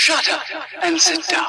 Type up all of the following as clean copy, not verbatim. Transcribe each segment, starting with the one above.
Shut up and sit down.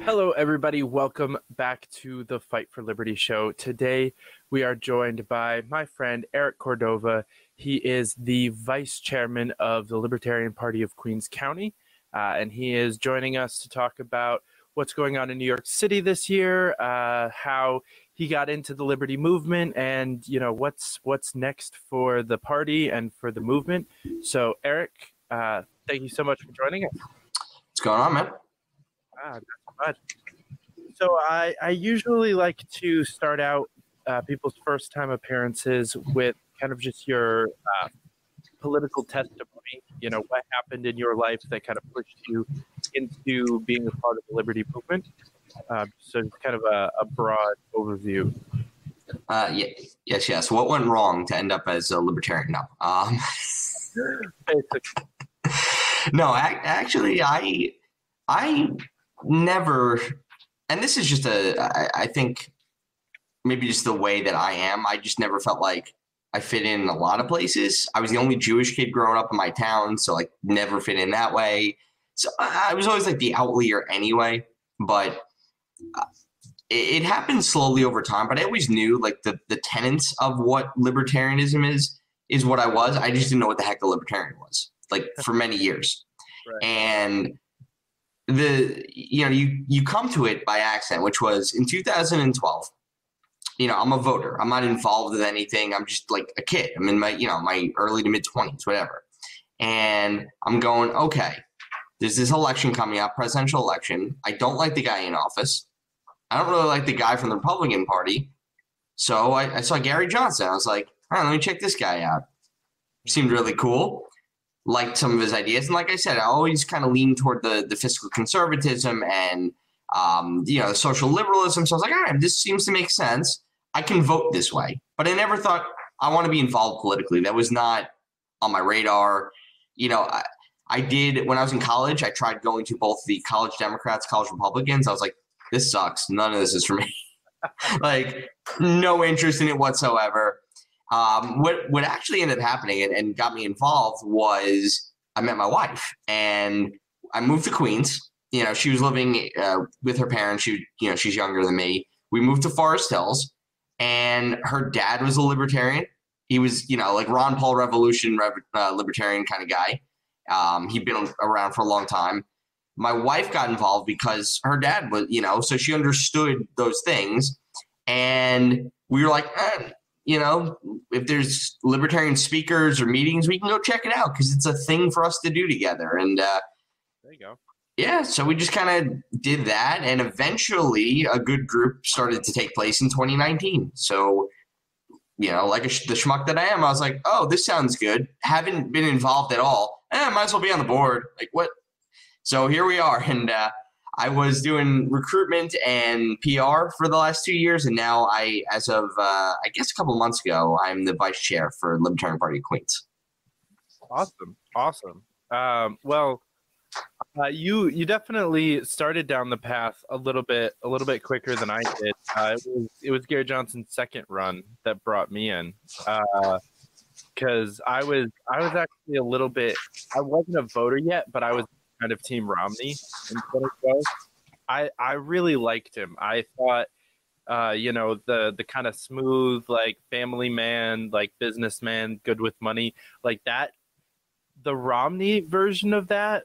Hello, everybody. Welcome back to the Fight for Liberty show. Today, we are joined by my friend, Eric Cordova. He is the vice chairman of the Libertarian Party of Queens County, and he is joining us to talk about what's going on in New York City this year, how he got into the Liberty movement, and, you know, what's next for the party and for the movement. So, Eric, thank you so much for joining us. What's going on, man? Not so much. So I usually like to start out people's first time appearances with kind of just your political testimony. You know, what happened in your life that kind of pushed you into being a part of the Liberty movement. So it's kind of a broad overview. Yes. What went wrong to end up as a libertarian? No. Basically. No, actually, I never, and this is just I think maybe just the way that I am. I just never felt like I fit in a lot of places. I was the only Jewish kid growing up in my town, so like never fit in that way. So I was always like the outlier anyway, but it happened slowly over time. But I always knew like the tenets of what libertarianism is what I was. I just didn't know what the heck a libertarian was, like for many years. Right. And you come to it by accident, which was in 2012. You know, I'm a voter. I'm not involved with anything. I'm just like a kid. I'm in my early to mid 20s, whatever. And I'm going, okay, there's this election coming up, presidential election. I don't like the guy in office. I don't really like the guy from the Republican Party. So I saw Gary Johnson. I was like, all right, let me check this guy out. Seemed really cool. Liked some of his ideas. And like I said, I always kind of leaned toward the fiscal conservatism and, social liberalism. So I was like, all right, this seems to make sense. I can vote this way. But I never thought I want to be involved politically. That was not on my radar. You know, I did when I was in college, I tried going to both the college Democrats, college Republicans. I was like, this sucks. None of this is for me. Like, no interest in it whatsoever. What actually ended up happening and got me involved was I met my wife and I moved to Queens. You know, she was living with her parents. She's younger than me. We moved to Forest Hills and her dad was a libertarian. He was, like Ron Paul Revolution, libertarian kind of guy. He'd been around for a long time. My wife got involved because her dad was, so she understood those things. And we were like, if there's libertarian speakers or meetings, we can go check it out because it's a thing for us to do together. And there you go. Yeah, so we just kind of did that, and eventually a good group started to take place in 2019. So, like the schmuck that I am, I was like, oh, this sounds good. Haven't been involved at all. Might as well be on the board. Like, what? So here we are, and I was doing recruitment and PR for the last 2 years, and now as of a couple months ago, I'm the vice chair for Libertarian Party of Queens. Awesome. You definitely started down the path a little bit quicker than I did. It was Gary Johnson's second run that brought me in, because I was actually a little bit. I wasn't a voter yet, but I was kind of Team Romney in 2012. I really liked him. I thought, the kind of smooth, like family man, like businessman, good with money, like that. The Romney version of that,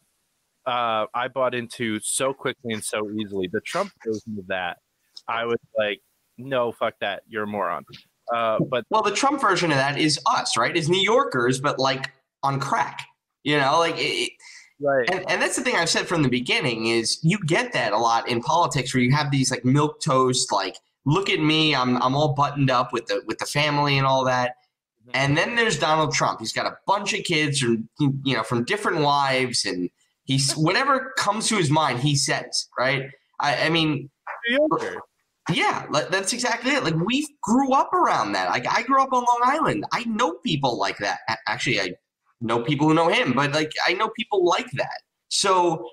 I bought into so quickly and so easily. The Trump version of that, I was like, no, fuck that. You're a moron. But the Trump version of that is us, right? Is New Yorkers, but like on crack. Right. And that's the thing I've said from the beginning is you get that a lot in politics where you have these like milquetoast, like, look at me, I'm all buttoned up with the family and all that. And then there's Donald Trump. He's got a bunch of kids from different wives, and he's whatever comes to his mind, he says, right? I mean, yeah, that's exactly it. Like, we grew up around that. Like, I grew up on Long Island. I know people like that. Actually, I know people who know him, but like, I know people like that. So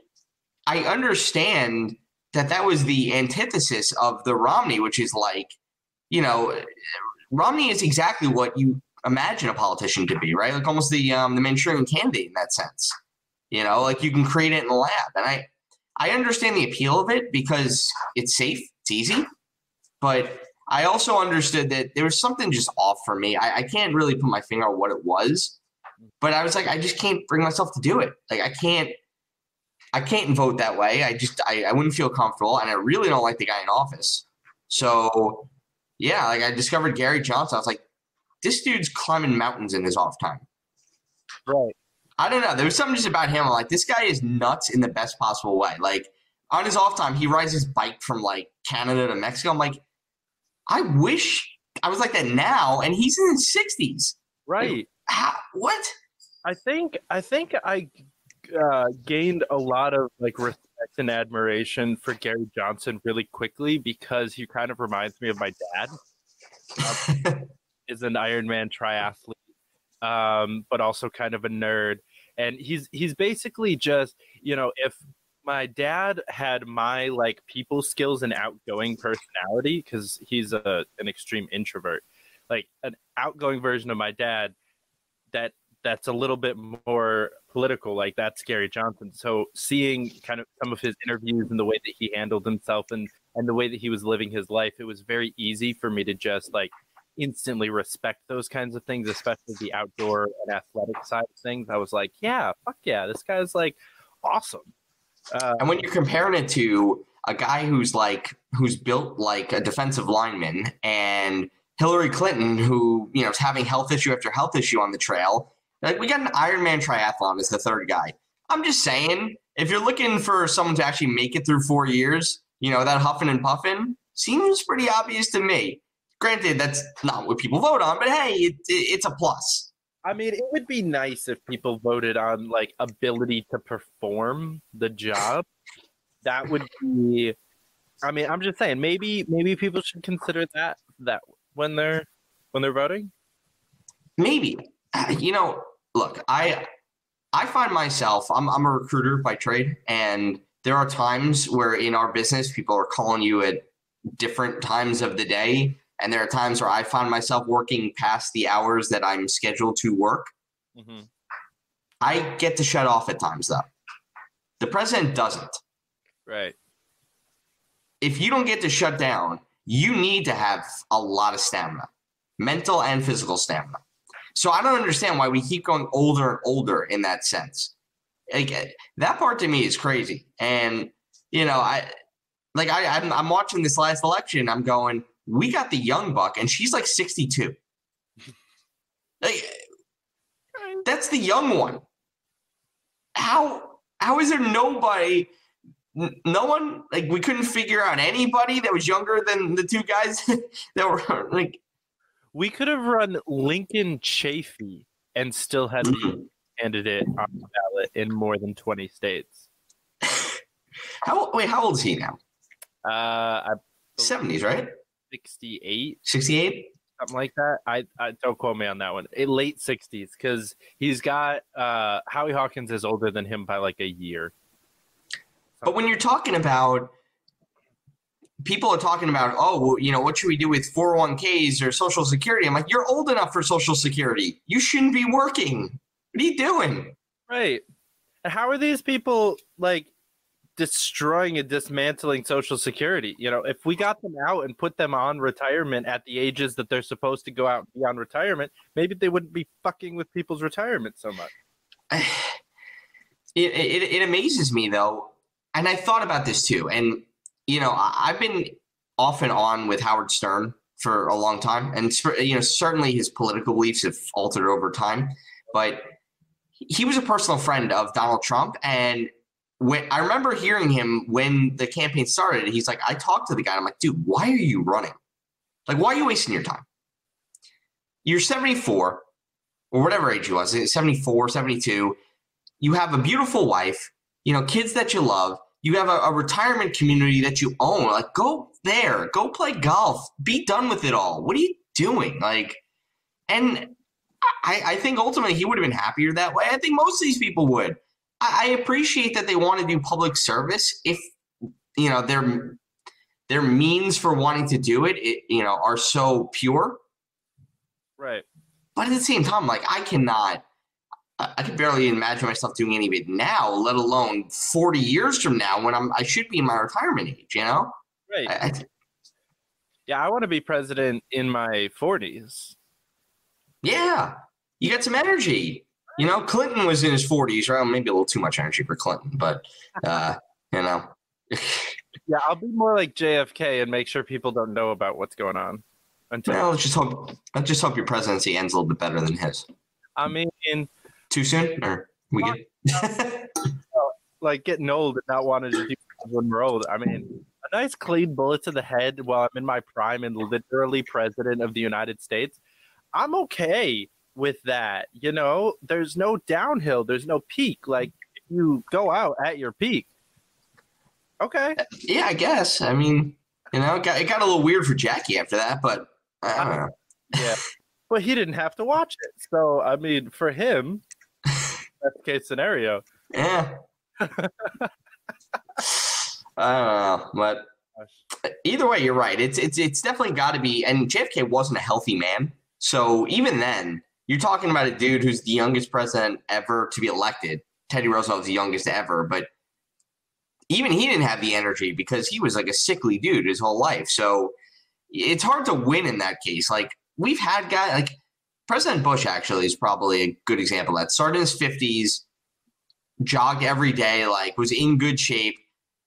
I understand that was the antithesis of the Romney, which is like, Romney is exactly what you imagine a politician to be, right? Like almost the Manchurian candidate in that sense. Like you can create it in the lab. And I understand the appeal of it because it's safe, it's easy. But I also understood that there was something just off for me. I can't really put my finger on what it was, but I was like, I just can't bring myself to do it. Like I can't vote that way. I wouldn't feel comfortable, and I really don't like the guy in office. So yeah, like I discovered Gary Johnson. I was like, this dude's climbing mountains in his off time. Right. I don't know. There was something just about him. I'm like, this guy is nuts in the best possible way. Like on his off time, he rides his bike from like Canada to Mexico. I'm like, I wish I was like that now. And he's in his 60s. Right. Like, what? I think I gained a lot of like respect and admiration for Gary Johnson really quickly because he kind of reminds me of my dad. Is an Ironman triathlete, but also kind of a nerd. And he's basically just, if my dad had my like people skills and outgoing personality, because he's an extreme introvert, like an outgoing version of my dad that's a little bit more political, like that's Gary Johnson. So seeing kind of some of his interviews and the way that he handled himself and the way that he was living his life, it was very easy for me to just like instantly respect those kinds of things, especially the outdoor and athletic side of things. I was like, yeah, fuck yeah, this guy's like awesome. And when you're comparing it to a guy who's built like a defensive lineman, and Hillary Clinton, who is having health issue after health issue on the trail, like we got an Ironman triathlon as the third guy. I'm just saying, if you're looking for someone to actually make it through 4 years, without huffing and puffing, seems pretty obvious to me. Granted, that's not what people vote on, but hey, it's a plus. I mean, it would be nice if people voted on like ability to perform the job. That would be. I mean, I'm just saying, maybe people should consider that when they're voting. Maybe, look, I find myself, I'm a recruiter by trade, and there are times where in our business people are calling you at different times of the day. And there are times where I find myself working past the hours that I'm scheduled to work. Mm-hmm. I get to shut off at times, though. The president doesn't. Right. If you don't get to shut down, you need to have a lot of stamina, mental and physical stamina. So I don't understand why we keep going older and older in that sense. Like, that part to me is crazy. And, I'm watching this last election. I'm going, we got the young buck, and she's like 62. Like, that's the young one. How is there nobody? No one, like, we couldn't figure out anybody that was younger than the two guys that were like. We could have run Lincoln Chafee and still had the candidate on the ballot in more than 20 states. How old is he now? 70s, right? 68. 68? Something like that. I don't quote me on that one. Late 60s, because he's got Howie Hawkins is older than him by like a year. But when you're talking about, people are talking about, what should we do with 401ks or Social Security? I'm like, you're old enough for Social Security. You shouldn't be working. What are you doing? Right. And how are these people like destroying and dismantling Social Security? If we got them out and put them on retirement at the ages that they're supposed to go out and be on retirement, maybe they wouldn't be fucking with people's retirement so much. It amazes me, though. And I thought about this too. And, I've been off and on with Howard Stern for a long time. And, certainly his political beliefs have altered over time. But he was a personal friend of Donald Trump. And when I remember hearing him when the campaign started, he's like, I talked to the guy. And I'm like, dude, why are you running? Like, why are you wasting your time? You're 74 or whatever age you was, 74, 72. You have a beautiful wife, kids that you love. You have a retirement community that you own. Like, go there, go play golf, be done with it all. What are you doing? Like, and I think ultimately he would have been happier that way. I think most of these people would. I appreciate that they want to do public service if, their means for wanting to do it, are so pure. Right. But at the same time, like, I could barely imagine myself doing any of it now, let alone 40 years from now when I should be in my retirement age, Right. I want to be president in my 40s. Yeah. You got some energy. Clinton was in his 40s, right? Maybe a little too much energy for Clinton, but, Yeah, I'll be more like JFK and make sure people don't know about what's going on. Let's just hope your presidency ends a little bit better than his. I mean, too soon, or we good? Like getting old and not wanting to do when we're old. I mean, a nice clean bullet to the head while I'm in my prime and literally president of the United States. I'm okay with that. There's no downhill. There's no peak. Like, if you go out at your peak. Okay. Yeah, I guess. I mean, it got a little weird for Jackie after that, but I don't know. Yeah. But he didn't have to watch it. So, I mean, for him, that's the case scenario. Yeah. I don't know. But either way, you're right. It's definitely got to be. And JFK wasn't a healthy man. So even then, you're talking about a dude who's the youngest president ever to be elected. Teddy Roosevelt was the youngest ever, but even he didn't have the energy because he was like a sickly dude his whole life. So it's hard to win in that case. Like, we've had guys like President Bush actually is probably a good example of that. Started in his 50s, jogged every day, like was in good shape.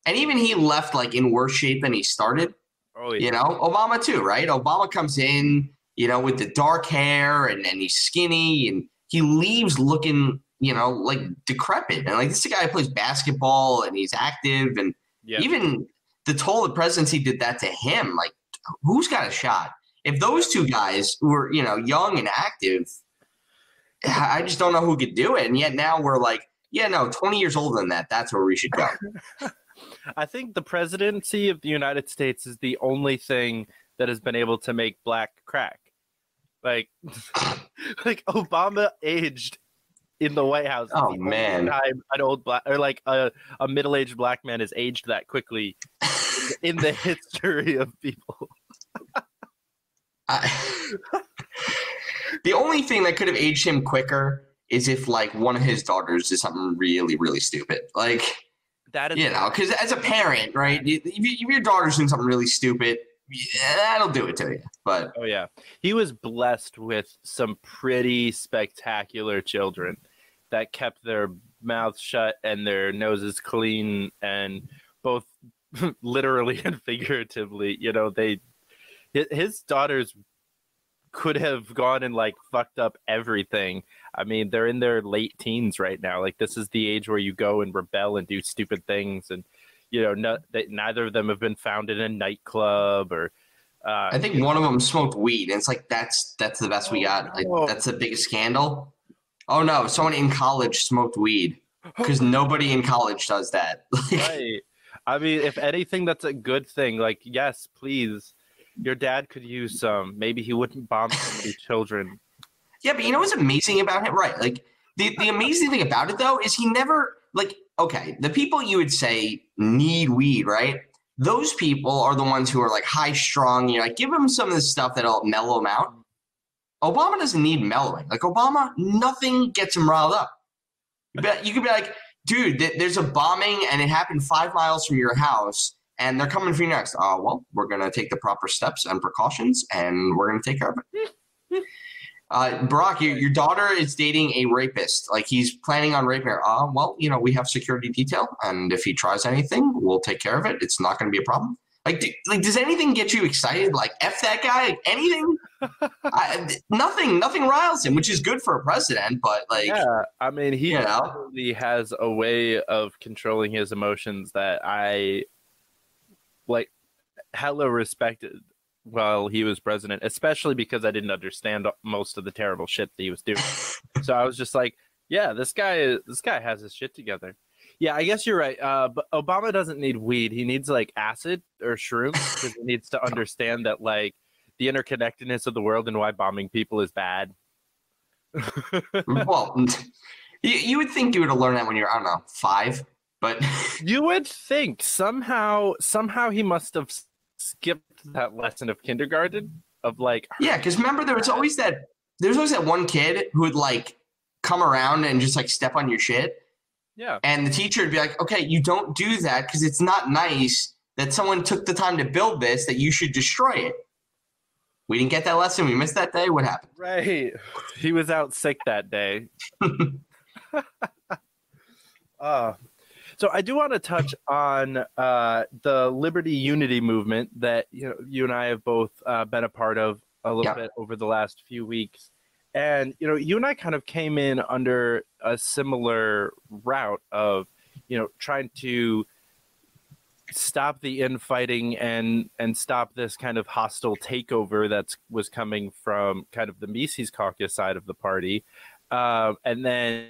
And even he left like in worse shape than he started. Oh, yeah. Obama too, right? Obama comes in, with the dark hair and he's skinny and he leaves looking, like decrepit. And like, this is a guy who plays basketball and he's active. And even the toll the presidency did that to him. Like, who's got a shot? If those two guys were, young and active, I just don't know who could do it. And yet now we're like, 20 years older than that. That's where we should go. I think the presidency of the United States is the only thing that has been able to make black crack. Like Obama aged in the White House. Oh, man. An old black or like a middle-aged black man has aged that quickly in the history of people. The only thing that could have aged him quicker is if like one of his daughters did something really, really stupid. Like, that is, because as a parent, right, if your daughter's doing something really stupid, that'll do it to you. But oh yeah, he was blessed with some pretty spectacular children that kept their mouths shut and their noses clean, and both literally and figuratively. His daughters could have gone and like fucked up everything. I mean, they're in their late teens right now. Like, this is the age where you go and rebel and do stupid things. And, neither of them have been found in a nightclub or. I think one of them smoked weed. And it's like, that's the best we got. Like, that's the biggest scandal. Oh no, someone in college smoked weed, because nobody in college does that. Right. I mean, if anything, that's a good thing. Like, yes, please. Your dad could use some. Maybe he wouldn't bomb so many children. Yeah, but what's amazing about it, right? Like, the amazing thing about it, though, is he never, like, okay, the people you would say need weed, right? Those people are the ones who are, like, high-strung. Like, give them some of this stuff that'll mellow them out. Obama doesn't need mellowing. Like, Obama, nothing gets him riled up. But you could be like, dude, there's a bombing, and it happened 5 miles from your house, and they're coming for you next. Well, we're going to take the proper steps and precautions, and we're going to take care of it. Barack, your daughter is dating a rapist. Like, he's planning on raping her. Well, we have security detail, and if he tries anything, we'll take care of it. It's not going to be a problem. Like, does anything get you excited? Like, F that guy? Like, anything? Nothing riles him, which is good for a president. But like, yeah, I mean, he you know, definitely has a way of controlling his emotions that I like hella respected while he was president, especially because I didn't understand most of the terrible shit that he was doing. So I was just like, yeah, this guy has his shit together. Yeah, I guess you're right. But Obama doesn't need weed. He needs like acid or shrooms because he needs to understand that like the interconnectedness of the world and why bombing people is bad. well, you would think you would have learned that when you're, I don't know, 5, but You would think somehow he must have skipped that lesson of kindergarten of like, yeah, because remember there was always that one kid who would like come around and just like step on your shit. yeah, And the teacher would be like, okay, you don't do that because it's not nice that someone took the time to build this, that you should destroy it. We didn't get that lesson. We missed that day. What happened? right. He was out sick that day. So I do want to touch on the Liberty Unity movement that you and I have both been a part of a little bit over the last few weeks. And, you and I kind of came in under a similar route of, trying to stop the infighting and stop this kind of hostile takeover was coming from kind of the Mises Caucus side of the party. And then,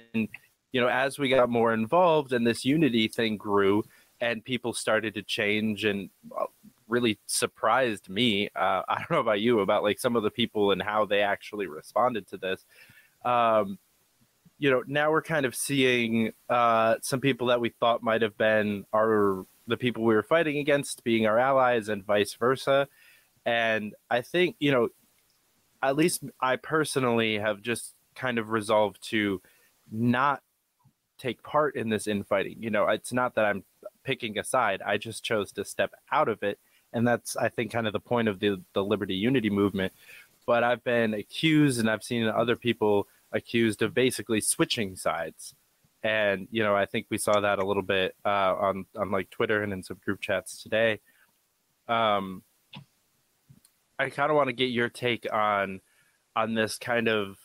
as we got more involved and this unity thing grew and people started to change and really surprised me. I don't know about you, about like some of the people and how they actually responded to this. Now we're kind of seeing some people that we thought might have been the people we were fighting against being our allies and vice versa. And I think, at least I personally have just kind of resolved to not take part in this infighting. It's not that I'm picking a side. I just chose to step out of it. And that's, I think, kind of the point of the Liberty Unity movement. But I've been accused, and I've seen other people accused of basically switching sides. And, I think we saw that a little bit on like Twitter and in some group chats today. I kind of want to get your take on this kind of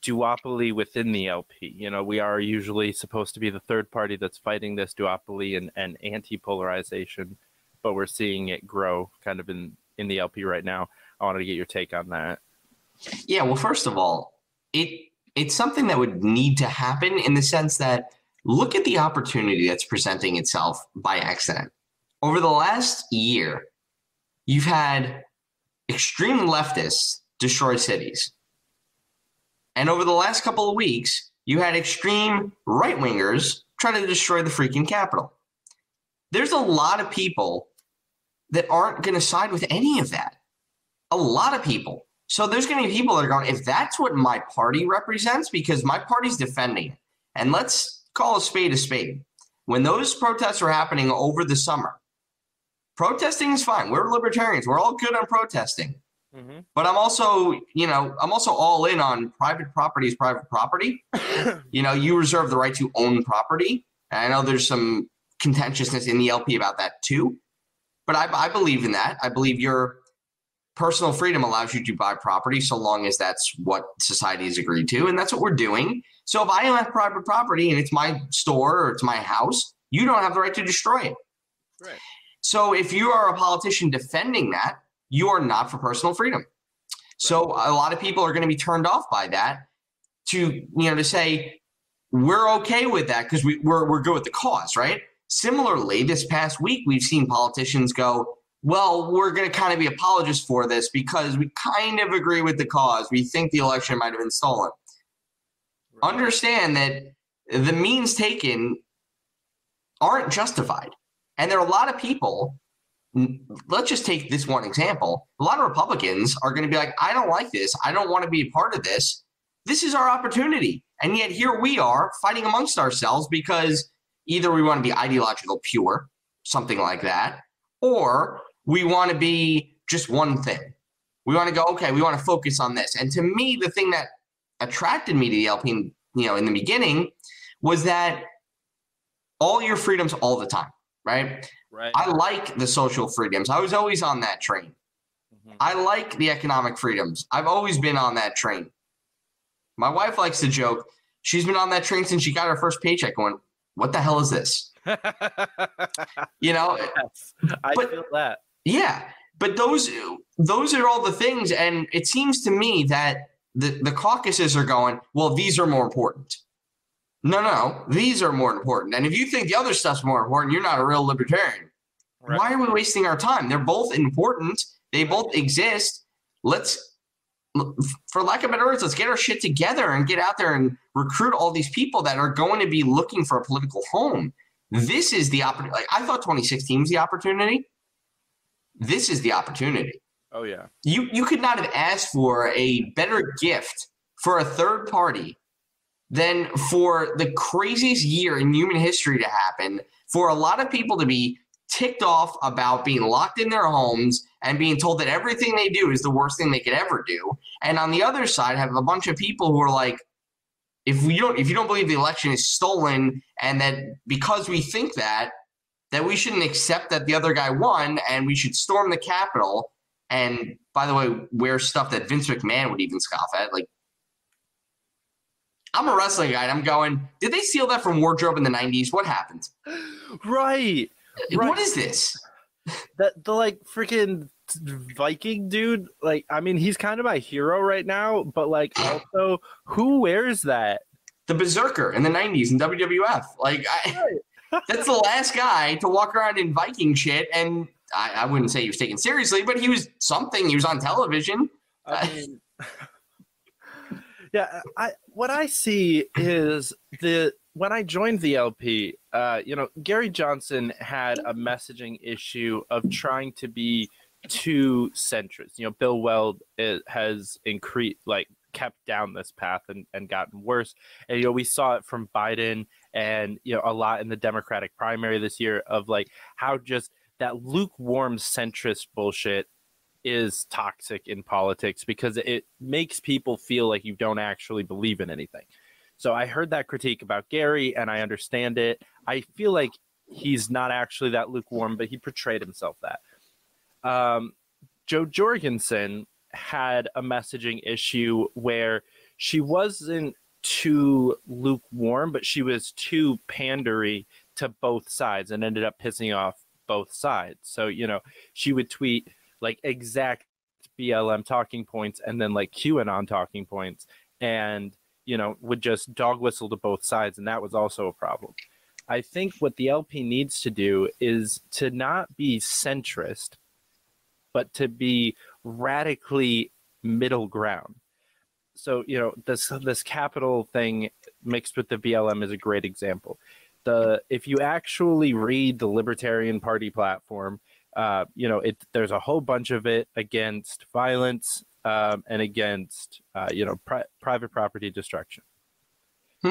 duopoly within the LP. We are usually supposed to be the third party that's fighting this duopoly and anti-polarization, but we're seeing it grow kind of in the LP right now. I wanted to get your take on that. Yeah, well, first of all, it's something that would need to happen in the sense that look at the opportunity that's presenting itself by accident. Over the last year, you've had extreme leftists destroy cities. And over the last couple of weeks, you had extreme right-wingers trying to destroy the freaking Capitol. There's a lot of people that aren't going to side with any of that. A lot of people. So there's going to be people that are going, if that's what my party represents, because my party's defending it. And let's call a spade a spade. When those protests were happening over the summer, protesting is fine. We're libertarians. We're all good on protesting. Mm-hmm. But I'm also all in on private property is private property. You reserve the right to own property. And I know there's some contentiousness in the LP about that too. But I believe in that. I believe your personal freedom allows you to buy property so long as that's what society has agreed to. And that's what we're doing. So if I have private property and it's my store or it's my house, you don't have the right to destroy it. Right. So if you are a politician defending that, you are not for personal freedom. Right. So a lot of people are going to be turned off by that to say, we're okay with that because we're good with the cause, right? Similarly, this past week, we've seen politicians go, well, we're going to kind of be apologists for this because we kind of agree with the cause. We think the election might have been stolen. Right. Understand that the means taken aren't justified. And there are a lot of people, let's just take this one example. A lot of Republicans are going to be like, I don't like this. I don't want to be a part of this. This is our opportunity. And yet here we are fighting amongst ourselves because either we want to be ideological pure, something like that, or we want to be just one thing. We want to go, okay, we want to focus on this. And to me, the thing that attracted me to the LP, in the beginning was that all your freedoms all the time, right? Right. I like the social freedoms. I was always on that train. I like the economic freedoms. I've always been on that train. My wife likes to joke. She's been on that train since she got her first paycheck going, what the hell is this? Yes, I feel that. Yeah, but those are all the things. And it seems to me that the caucuses are going, well, these are more important. No, these are more important. And if you think the other stuff's more important, you're not a real libertarian. Right. Why are we wasting our time? They're both important. They both exist. Let's, for lack of better words, let's get our shit together and get out there and recruit all these people that are going to be looking for a political home. This is the opportunity. Like, I thought 2016 was the opportunity. This is the opportunity. Oh, yeah. You could not have asked for a better gift for a third party than for the craziest year in human history to happen, for a lot of people to be ticked off about being locked in their homes and being told that everything they do is the worst thing they could ever do. And on the other side, have a bunch of people who are like, if you don't believe the election is stolen, and that because we think that we shouldn't accept that the other guy won, and we should storm the Capitol, and by the way, wear stuff that Vince McMahon would even scoff at. Like, I'm a wrestling guy, and I'm going, did they steal that from wardrobe in the 90s? What happened? Right. What is this? The like freaking Viking dude, like, I mean, he's kind of my hero right now, but like, also, who wears that? The Berserker in the 90s in WWF. Like, that's the last guy to walk around in Viking shit, and I wouldn't say he was taken seriously, but he was something. He was on television. I mean, yeah, what I see is when I joined the LP, Gary Johnson had a messaging issue of trying to be too centrist. Bill Weld has kept down this path and gotten worse. And, we saw it from Biden and, a lot in the Democratic primary this year of like how just that lukewarm centrist bullshit is toxic in politics because it makes people feel like you don't actually believe in anything. So I heard that critique about Gary, and I understand it. I feel like he's not actually that lukewarm, but he portrayed himself that. Jo Jorgensen had a messaging issue where she wasn't too lukewarm, but she was too pandery to both sides and ended up pissing off both sides. So, she would tweet like exact BLM talking points and then like QAnon talking points and would just dog whistle to both sides, and that was also a problem. I think what the LP needs to do is to not be centrist, but to be radically middle ground. So, this capital thing mixed with the BLM is a great example. If you actually read the Libertarian Party platform, there's a whole bunch of it against violence, and against, private property destruction.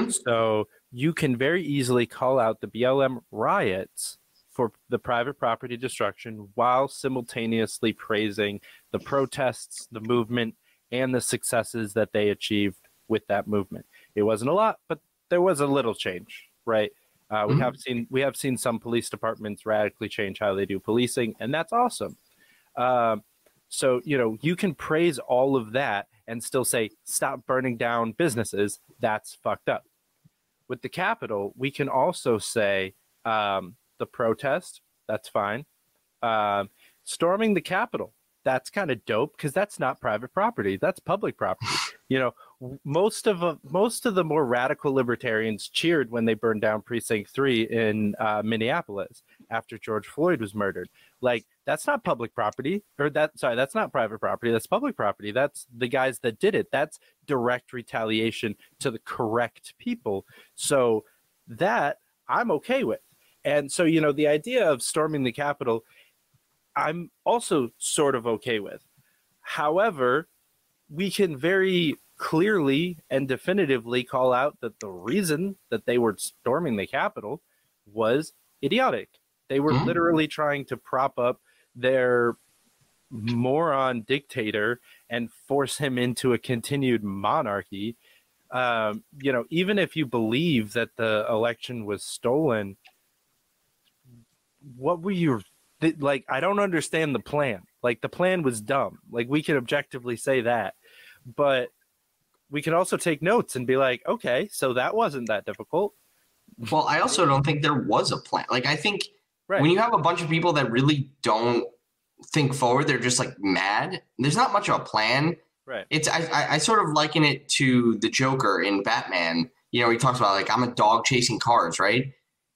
So you can very easily call out the BLM riots for the private property destruction while simultaneously praising the protests, the movement, and the successes that they achieved with that movement. It wasn't a lot, but there was a little change, right? We have seen some police departments radically change how they do policing, and that's awesome. So, you can praise all of that and still say, stop burning down businesses. That's fucked up. With the Capitol, we can also say the protest, that's fine. Storming the Capitol, that's kind of dope because that's not private property. That's public property. Most of the more radical libertarians cheered when they burned down Precinct 3 in Minneapolis after George Floyd was murdered. Like, that's not public property, that's not private property. That's public property. That's the guys that did it. That's direct retaliation to the correct people. So that I'm okay with. And so, the idea of storming the Capitol, I'm also sort of okay with. However, we can very clearly and definitively call out that the reason that they were storming the Capitol was idiotic. They were literally trying to prop up their moron dictator and force him into a continued monarchy. Even if you believe that the election was stolen, what were you like? I don't understand the plan. Like, the plan was dumb. Like, we can objectively say that. But we could also take notes and be like, okay, so that wasn't that difficult. Well, I also don't think there was a plan. Like, I think when you have a bunch of people that really don't think forward, they're just like mad. There's not much of a plan. Right. I sort of liken it to the Joker in Batman. You know, he talks about, like, I'm a dog chasing cars, right?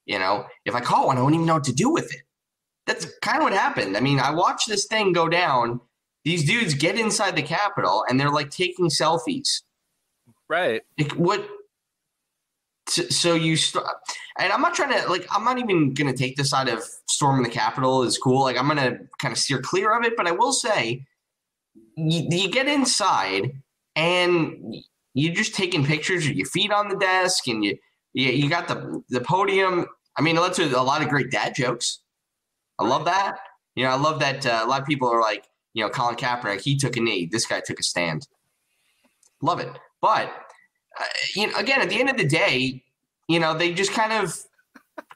You know, if I caught one, I wouldn't even know what to do with it. That's kind of what happened. I mean, I watched this thing go down. These dudes get inside the Capitol and they're like taking selfies. Right. Like, what? So you and I'm not trying to, like, I'm not even going to take the side of storming the Capitol is cool. Like, I'm going to kind of steer clear of it. But I will say, you get inside and you're just taking pictures with your feet on the desk and you got the podium. I mean, it led to a lot of great dad jokes. I love that. You know, I love that a lot of people are like, you know, Colin Kaepernick, he took a knee. This guy took a stand. Love it. But, you know, again, at the end of the day, you know, they just kind of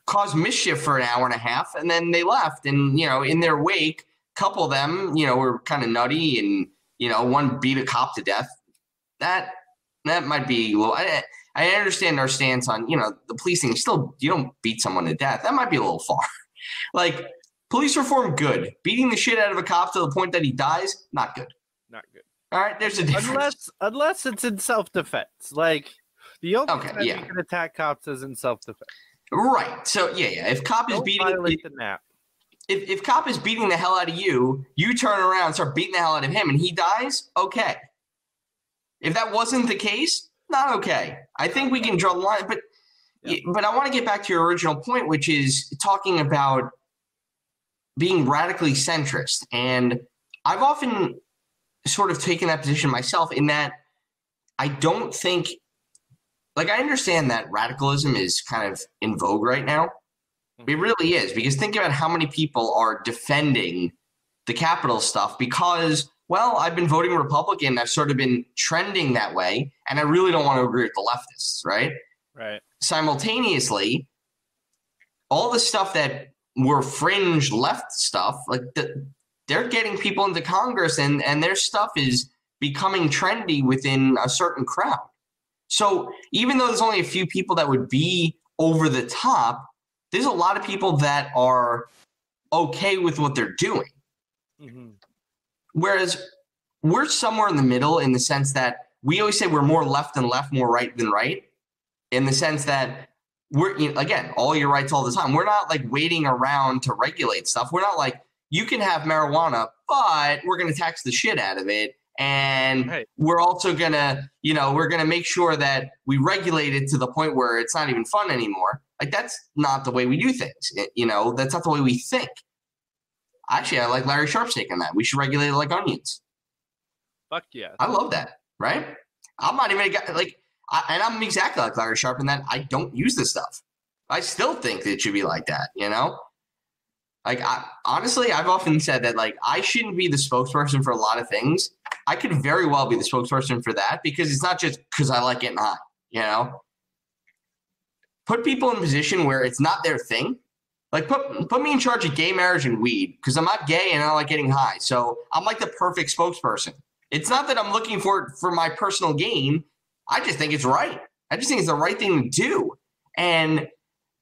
caused mischief for an hour and a half and then they left. And, you know, in their wake, a couple of them, you know, were kind of nutty and, you know, one beat a cop to death. That might be a little, I understand our stance on, you know, the police thing. Still, you don't beat someone to death. That might be a little far. Like, police reform, good. Beating the shit out of a cop to the point that he dies, not good. Not good. All right, there's a difference. Unless it's in self-defense. Like, the only time you can attack cops is in self-defense. Right. So, yeah. If cop is beating the nap. If cop is beating the hell out of you, you turn around and start beating the hell out of him and he dies, okay. If that wasn't the case, not okay. I think we can draw the line, but I want to get back to your original point, which is talking about being radically centrist. And I've often sort of taken that position myself in that I don't think, like, I understand that radicalism is kind of in vogue right now. It really is, because think about how many people are defending the Capitol stuff because, well, I've been voting Republican. I've sort of been trending that way, and I really don't want to agree with the leftists, right? Right. Simultaneously, all the stuff that were fringe left stuff, like they're getting people into Congress and their stuff is becoming trendy within a certain crowd. So even though there's only a few people that would be over the top, there's a lot of people that are okay with what they're doing. Mm-hmm. Whereas we're somewhere in the middle in the sense that we always say we're more left than left, more right than right, in the sense that we're, you know, again, all your rights all the time. We're not like waiting around to regulate stuff. We're not like, you can have marijuana, but we're going to tax the shit out of it. And we're also going to, you know, we're going to make sure that we regulate it to the point where it's not even fun anymore. Like, that's not the way we do things. You know, that's not the way we think. Actually, I like Larry Sharp's take on that. We should regulate it like onions. Fuck yeah. I love that, right? I'm not even a guy, like, and I'm exactly like Larry Sharp in that I don't use this stuff. I still think that it should be like that, you know? Like, honestly, I've often said that, like, I shouldn't be the spokesperson for a lot of things. I could very well be the spokesperson for that because it's not just because I like getting high, you know? Put people in a position where it's not their thing. Like, put me in charge of gay marriage and weed because I'm not gay and I don't like getting high. So I'm like the perfect spokesperson. It's not that I'm looking for my personal gain. I just think it's right. I just think it's the right thing to do. And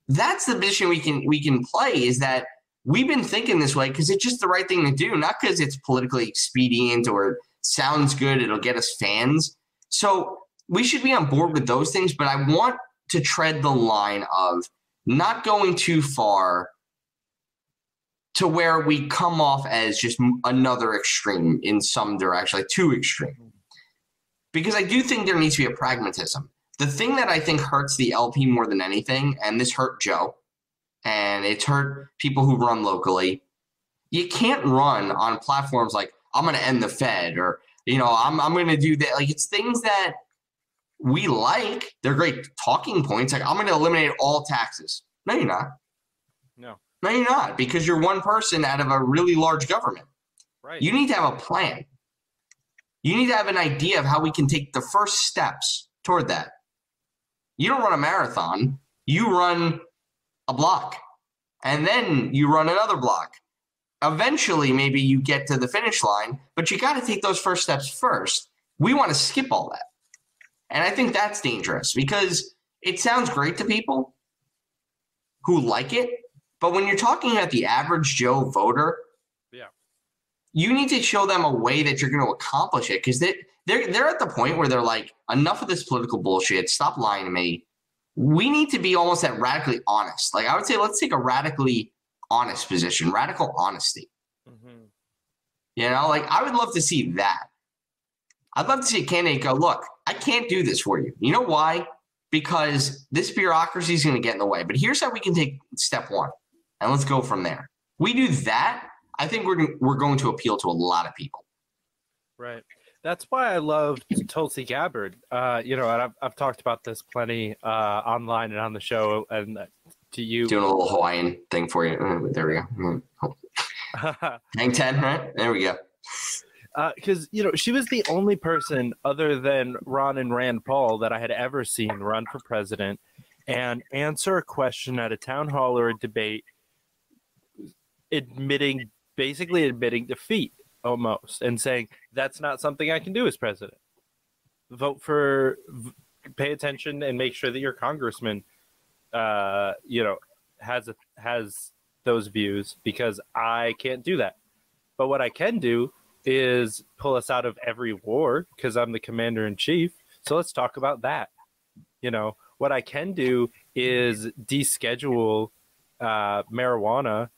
that's the position we can play, is that we've been thinking this way because it's just the right thing to do, not because it's politically expedient or sounds good, it'll get us fans. So we should be on board with those things, but I want to tread the line of not going too far to where we come off as just another extreme in some direction, like too extreme. Because I do think there needs to be a pragmatism. The thing that I think hurts the LP more than anything, and this hurt Joe, and it's hurt people who run locally, you can't run on platforms like, I'm going to end the Fed, or, you know, I'm going to do that. Like, it's things that we like. They're great talking points. Like, I'm going to eliminate all taxes. No, you're not. No, you're not, because you're one person out of a really large government. Right. You need to have a plan. You need to have an idea of how we can take the first steps toward that. You don't run a marathon. You run a block, and then you run another block. eventually maybe you get to the finish line, but you got to take those first steps first. We want to skip all that. And I think that's dangerous because it sounds great to people who like it, but when you're talking about the average Joe voter, you need to show them a way that you're going to accomplish it, because they're at the point where they're like, enough of this political bullshit. Stop lying to me. We need to be almost that radically honest. Like, I would say, let's take a radically honest position, radical honesty. Mm-hmm. You know, like, I would love to see that. I'd love to see a candidate go, look, I can't do this for you. You know why? Because this bureaucracy is going to get in the way. But here's how we can take step one, and let's go from there. We do that, I think we're going to appeal to a lot of people. Right. That's why I love Tulsi Gabbard. You know, and I've talked about this plenty online and on the show. And to you, doing a little Hawaiian thing for you. There we go. Hang 10, right? There we go. Because, you know, she was the only person other than Ron and Rand Paul that I had ever seen run for president and answer a question at a town hall or a debate, basically admitting defeat almost, and saying that's not something I can do as president. Pay attention and make sure that your congressman, you know, has those views, because I can't do that. But what I can do is pull us out of every war, because I'm the commander in chief. So let's talk about that. You know, what I can do is deschedule marijuana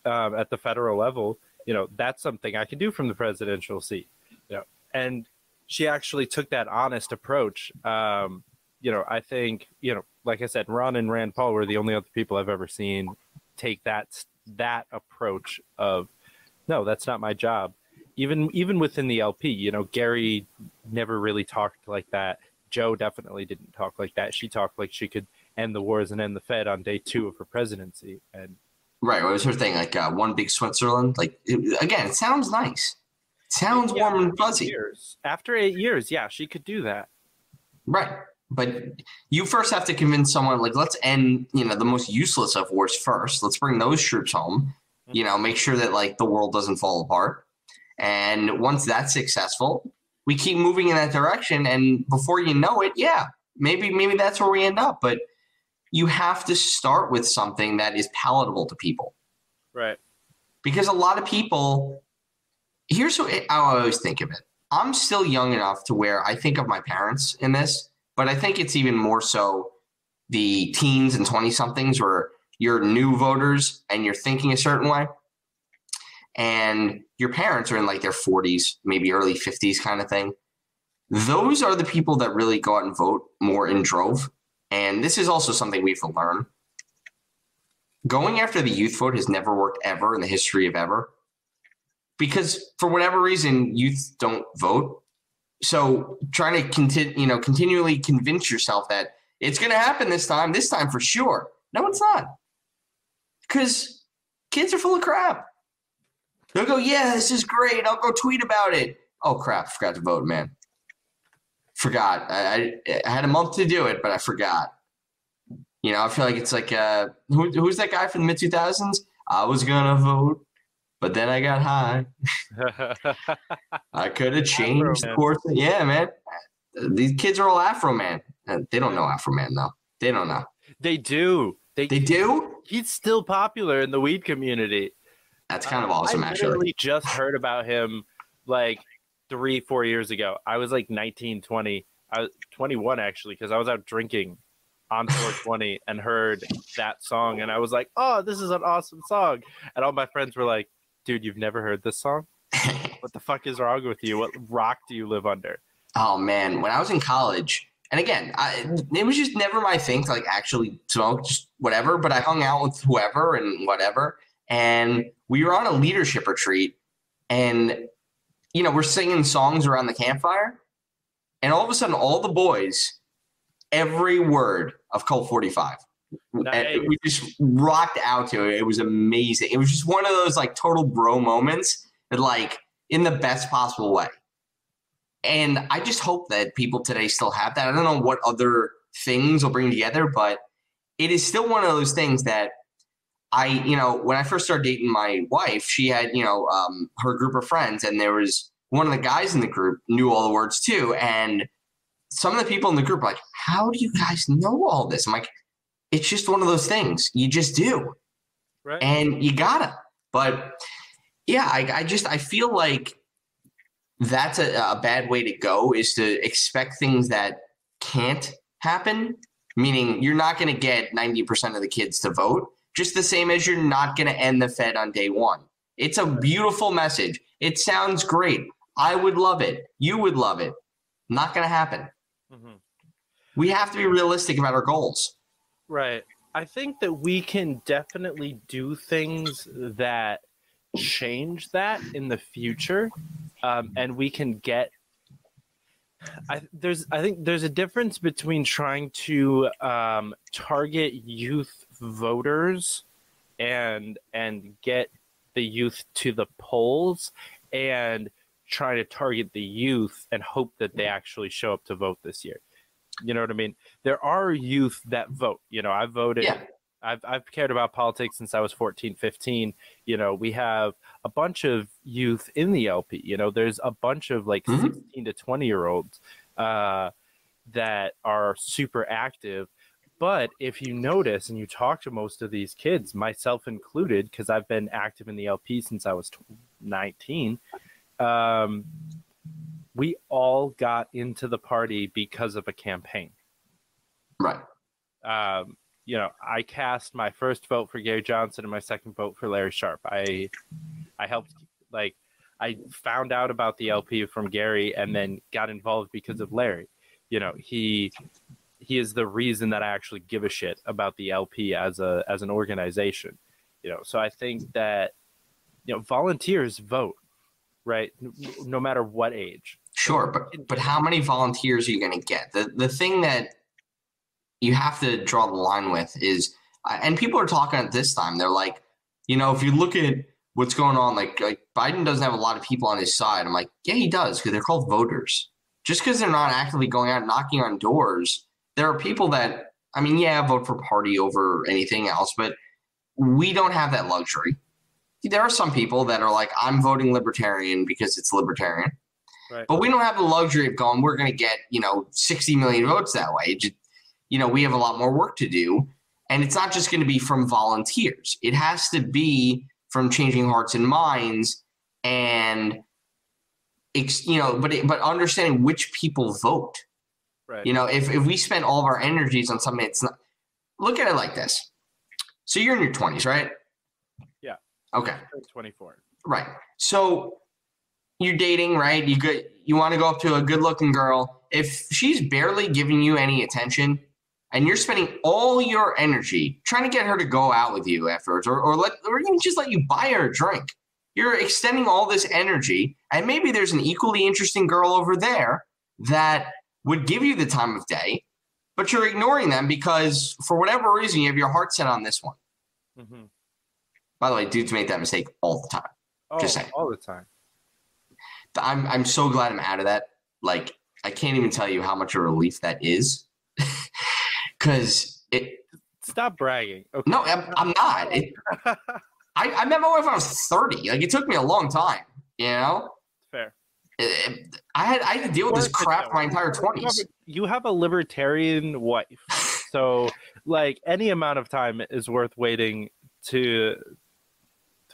at the federal level. You know, that's something I can do from the presidential seat. You know, and she actually took that honest approach. You know, I think, you know, like I said, Ron and Rand Paul were the only other people I've ever seen take that approach of, no, that's not my job. Even within the LP, you know, Gary never really talked like that. Joe definitely didn't talk like that. She talked like she could end the wars and end the Fed on day 2 of her presidency. And right, what was her thing? Like one big Switzerland. Like, it sounds nice. It sounds warm and fuzzy. After 8 years, yeah, she could do that. Right, but you first have to convince someone. Like, let's end, you know, the most useless of wars first. Let's bring those troops home. You know, make sure that like the world doesn't fall apart. And once that's successful, we keep moving in that direction. And before you know it, yeah, maybe that's where we end up. But you have to start with something that is palatable to people. Right. Because a lot of people, here's how I always think of it. I'm still young enough to where I think of my parents in this, but I think it's even more so the teens and 20-somethings where you're new voters and you're thinking a certain way. And your parents are in like their 40s, maybe early 50s kind of thing. Those are the people that really go out and vote more in drove. And this is also something we have to learn. Going after the youth vote has never worked ever in the history of ever. Because for whatever reason, youth don't vote. So trying to continually convince yourself that it's going to happen this time for sure. No, it's not. Because kids are full of crap. They'll go, yeah, this is great. I'll go tweet about it. Oh, crap. I forgot to vote, man. Forgot. I had a month to do it, but I forgot. You know, I feel like it's like, who's that guy from the mid-2000s? I was going to vote, but then I got high. I could have changed the course. Yeah, man. These kids are all Afro Man. They don't know Afro Man, though. They don't know. They do. They do? He's still popular in the weed community. That's kind of awesome, I actually. literally just heard about him like 3-4 years ago. I was like 19, 20. I was 21, actually, because I was out drinking on 420 and heard that song. And I was like, oh, this is an awesome song. And all my friends were like, dude, you've never heard this song? What the fuck is wrong with you? What rock do you live under? Oh, man. When I was in college, and again, it was just never my thing to like actually smoke, just whatever. But I hung out with whoever and whatever. And we were on a leadership retreat, and, you know, we're singing songs around the campfire. And all of a sudden, all the boys, every word of Colt 45. Nice. We just rocked out to it. It was amazing. It was just one of those like total bro moments, that, like, in the best possible way. And I just hope that people today still have that. I don't know what other things will bring together, but it is still one of those things that when I first started dating my wife, she had, her group of friends, and there was one of the guys in the group knew all the words too. And some of the people in the group were like, how do you guys know all this? I'm like, it's just one of those things. You just do. Right. And you gotta. But yeah, I feel like that's a bad way to go, is to expect things that can't happen. Meaning you're not going to get 90% of the kids to vote, just the same as you're not going to end the Fed on day one. It's a beautiful message. It sounds great. I would love it. You would love it. Not going to happen. Mm-hmm. We have to be realistic about our goals. Right. I think that we can definitely do things that change that in the future, and we can get. I think there's a difference between trying to target youth voters and get the youth to the polls, and try to target the youth and hope that they actually show up to vote this year. You know what I mean? There are youth that vote. I voted. Yeah. I've cared about politics since I was 14, 15. We have a bunch of youth in the LP. There's a bunch of 16 to 20-year-olds that are super active. But if you notice and you talk to most of these kids, myself included, because I've been active in the LP since I was 19, we all got into the party because of a campaign. Right. I cast my first vote for Gary Johnson and my second vote for Larry Sharp. I helped, I found out about the LP from Gary and then got involved because of Larry. He is the reason that I actually give a shit about the LP as an organization. So I think that volunteers vote, right? No matter what age. Sure, but how many volunteers are you going to get? The thing that you have to draw the line with is, and people are talking at this time, they're like, if you look at what's going on, like Biden doesn't have a lot of people on his side. I'm like, yeah, he does, because they're called voters. Just because they're not actively going out knocking on doors, there are people that, vote for party over anything else, but we don't have that luxury. There are some people that are like, I'm voting Libertarian because it's Libertarian. Right. But we don't have the luxury of going, we're going to get, 60 million votes that way. We have a lot more work to do. And it's not just going to be from volunteers. It has to be from changing hearts and minds and, but understanding which people vote. Right. If we spend all of our energies on something, it's not. Look at it like this. So you're in your 20s, right? Yeah. Okay. 24. Right. So you're dating, right? You want to go up to a good-looking girl. If she's barely giving you any attention, and you're spending all your energy trying to get her to go out with you afterwards, or even just let you buy her a drink, you're extending all this energy, and maybe there's an equally interesting girl over there that would give you the time of day, but you're ignoring them because for whatever reason you have your heart set on this one. Mm-hmm. By the way, dudes make that mistake all the time. Just saying. All the time. I'm so glad I'm out of that. Like, I can't even tell you how much a relief that is. Because it. Stop bragging. Okay. No, I'm not. I met my wife when I was 30. Like, it took me a long time. Fair. I had to deal with this crap for my entire 20s. You have a libertarian wife, so any amount of time is worth waiting to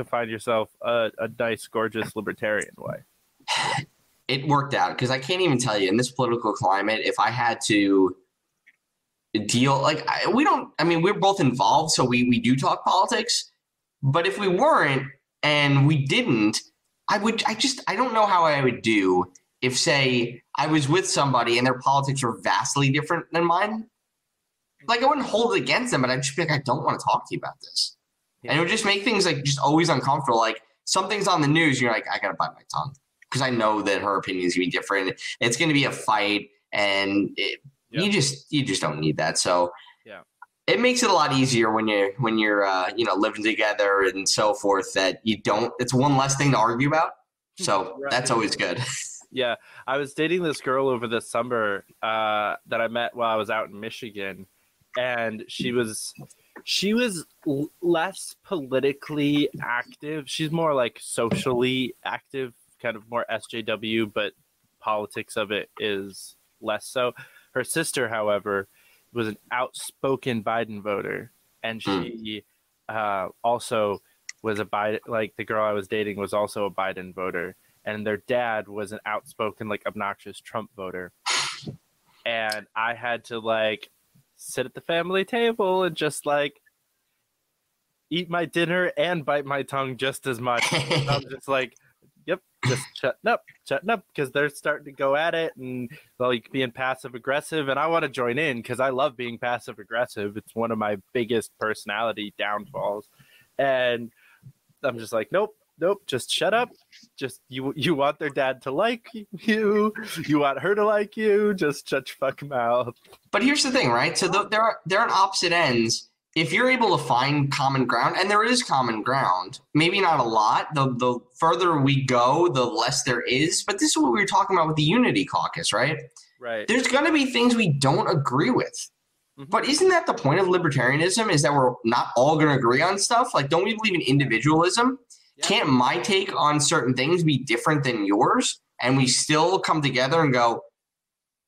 find yourself a nice, gorgeous libertarian wife. It worked out because I can't even tell you in this political climate if I had to deal we're both involved, so we do talk politics. But if we weren't and we didn't, I don't know how I would do if, say, I was with somebody and their politics were vastly different than mine. I wouldn't hold it against them, but I'd just be like, I don't want to talk to you about this. Yeah. And it would just make things just always uncomfortable. Like, something's on the news, you're like, I got to bite my tongue because I know that her opinion is going to be different. It's going to be a fight, and you just don't need that. So yeah. It makes it a lot easier when you're living together and so forth, that it's one less thing to argue about. So right. That's always good. Yeah. I was dating this girl over the summer that I met while I was out in Michigan, and she was She was less politically active. She's more like socially active, kind of more SJW, but politics of it is less so. Her sister, however, was an outspoken Biden voter, and she also was a Biden, like the girl I was dating was also a Biden voter, and their dad was an outspoken, like obnoxious Trump voter. And I had to like sit at the family table and just like eat my dinner and bite my tongue just as much. I'm just like, yep, just shutting up, because they're starting to go at it and like being passive aggressive, and I want to join in because I love being passive aggressive. It's one of my biggest personality downfalls, and I'm just like, nope, just shut up. Just you want their dad to like you want her to like you, just shut your fucking mouth. But here's the thing, right? So they're on opposite ends. If you're able to find common ground, and there is common ground, maybe not a lot, the further we go, the less there is. But this is what we were talking about with the Unity Caucus, right? Right. There's going to be things we don't agree with. Mm-hmm. But isn't that the point of libertarianism, is that we're not all going to agree on stuff? Like, don't we believe in individualism? Yeah. Can't my take on certain things be different than yours? And we still come together and go,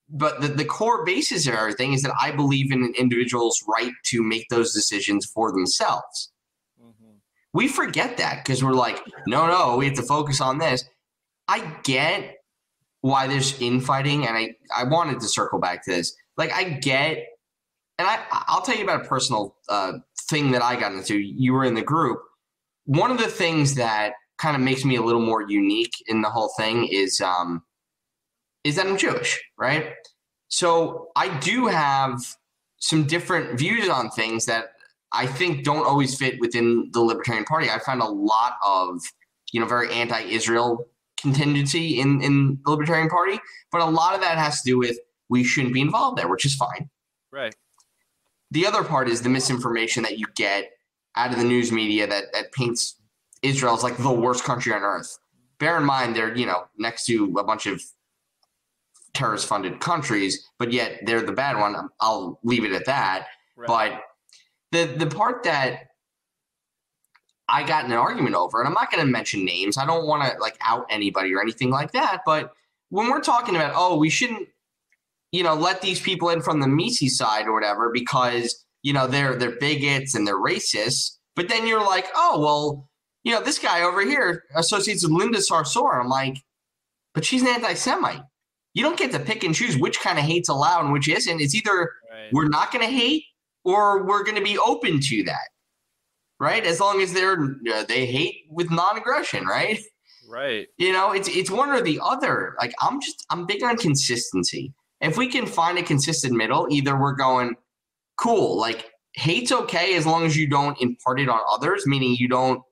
but the core basis of everything is that I believe in an individual's right to make those decisions for themselves. Mm-hmm. We forget that because we're like, no, we have to focus on this. I get why there's infighting, and I wanted to circle back to this. Like, I get, and I'll tell you about a personal thing that I got into. You were in the group. One of the things that kind of makes me a little more unique in the whole thing is that I'm Jewish, right? So I do have some different views on things that I think don't always fit within the Libertarian Party. I find a lot of, very anti-Israel contingency in the Libertarian Party, but a lot of that has to do with we shouldn't be involved there, which is fine. Right. The other part is the misinformation that you get out of the news media that paints Israel as like the worst country on earth. Bear in mind, they're, next to a bunch of terrorist-funded countries, but yet they're the bad one. I'll leave it at that. Right. But the part that I got in an argument over, and I'm not going to mention names. I don't want to like out anybody or anything like that. But when we're talking about, we shouldn't, let these people in from the Misi side or whatever because, they're bigots and they're racists. But then you're like, this guy over here associates with Linda Sarsour. I'm like, but she's an anti-Semite. You don't get to pick and choose which kind of hate's allowed and which isn't. It's either we're not going to hate or we're going to be open to that, right? As long as they hate with non-aggression, right? Right. It's one or the other. Like I'm big on consistency. If we can find a consistent middle, either we're going, cool, like hate's okay as long as you don't impart it on others, meaning you don't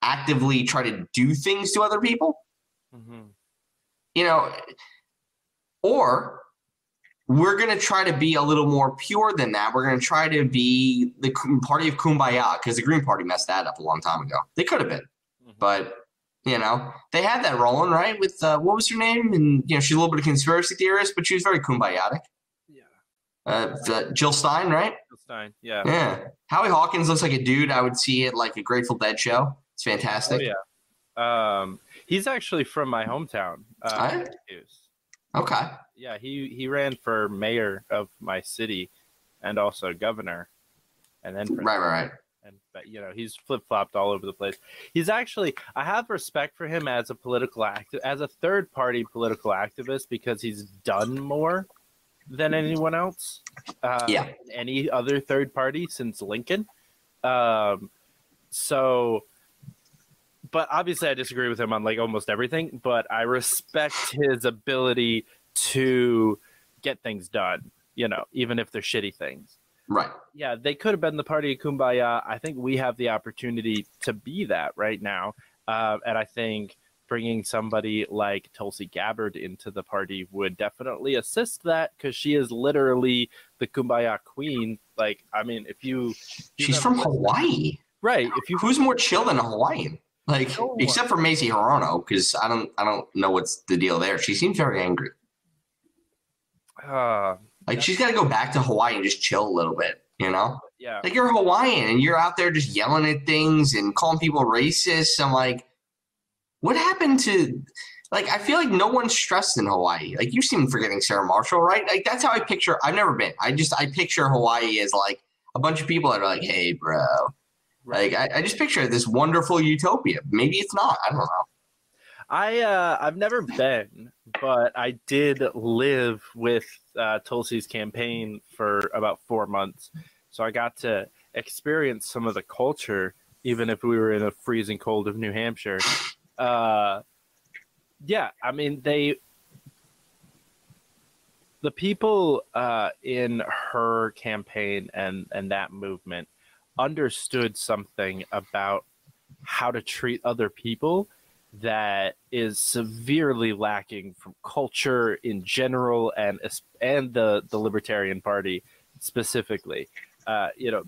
actively try to do things to other people. Mm-hmm. Or we're going to try to be a little more pure than that. We're going to try to be the party of Kumbaya, because the Green Party messed that up a long time ago. They could have been. Mm-hmm. But, they had that rolling, right, with what was her name? And, she's a little bit of conspiracy theorist, but she was very Kumbaya-ic. Yeah. Jill Stein, right? Jill Stein, yeah. Yeah. Howie Hawkins looks like a dude I would see at like a Grateful Dead show. It's fantastic. Oh, yeah. He's actually from my hometown. Okay. Yeah, he ran for mayor of my city, and also governor, and then right. And but he's flip flopped all over the place. He's actually, I have respect for him as a political as a third party political activist, because he's done more than anyone else. Any other third party since Lincoln. So. But obviously I disagree with him on like almost everything, but I respect his ability to get things done, even if they're shitty things. Right. Yeah, they could have been the party of Kumbaya. I think we have the opportunity to be that right now. And I think bringing somebody like Tulsi Gabbard into the party would definitely assist that, because she is literally the Kumbaya queen. Like, I mean, she's from Hawaii. Right. Who's more chill than a Hawaiian? Like, except for Macy Hirono, because I don't know what's the deal there. She seems very angry. She's got to go back to Hawaii and just chill a little bit, Yeah, Yeah. Like, you're Hawaiian and you're out there just yelling at things and calling people racist. I'm like, what happened to, like, I feel like no one's stressed in Hawaii. Like, you seem forgetting Sarah Marshall, right? Like, that's how I picture, I've never been. I picture Hawaii as like a bunch of people that are like, hey, bro. Right. Like, I just picture this wonderful utopia. Maybe it's not. I don't know. I've never been, but I did live with Tulsi's campaign for about 4 months. So I got to experience some of the culture, even if we were in a freezing cold of New Hampshire. Yeah, I mean, the people in her campaign and that movement understood something about how to treat other people that is severely lacking from culture in general and the Libertarian Party specifically.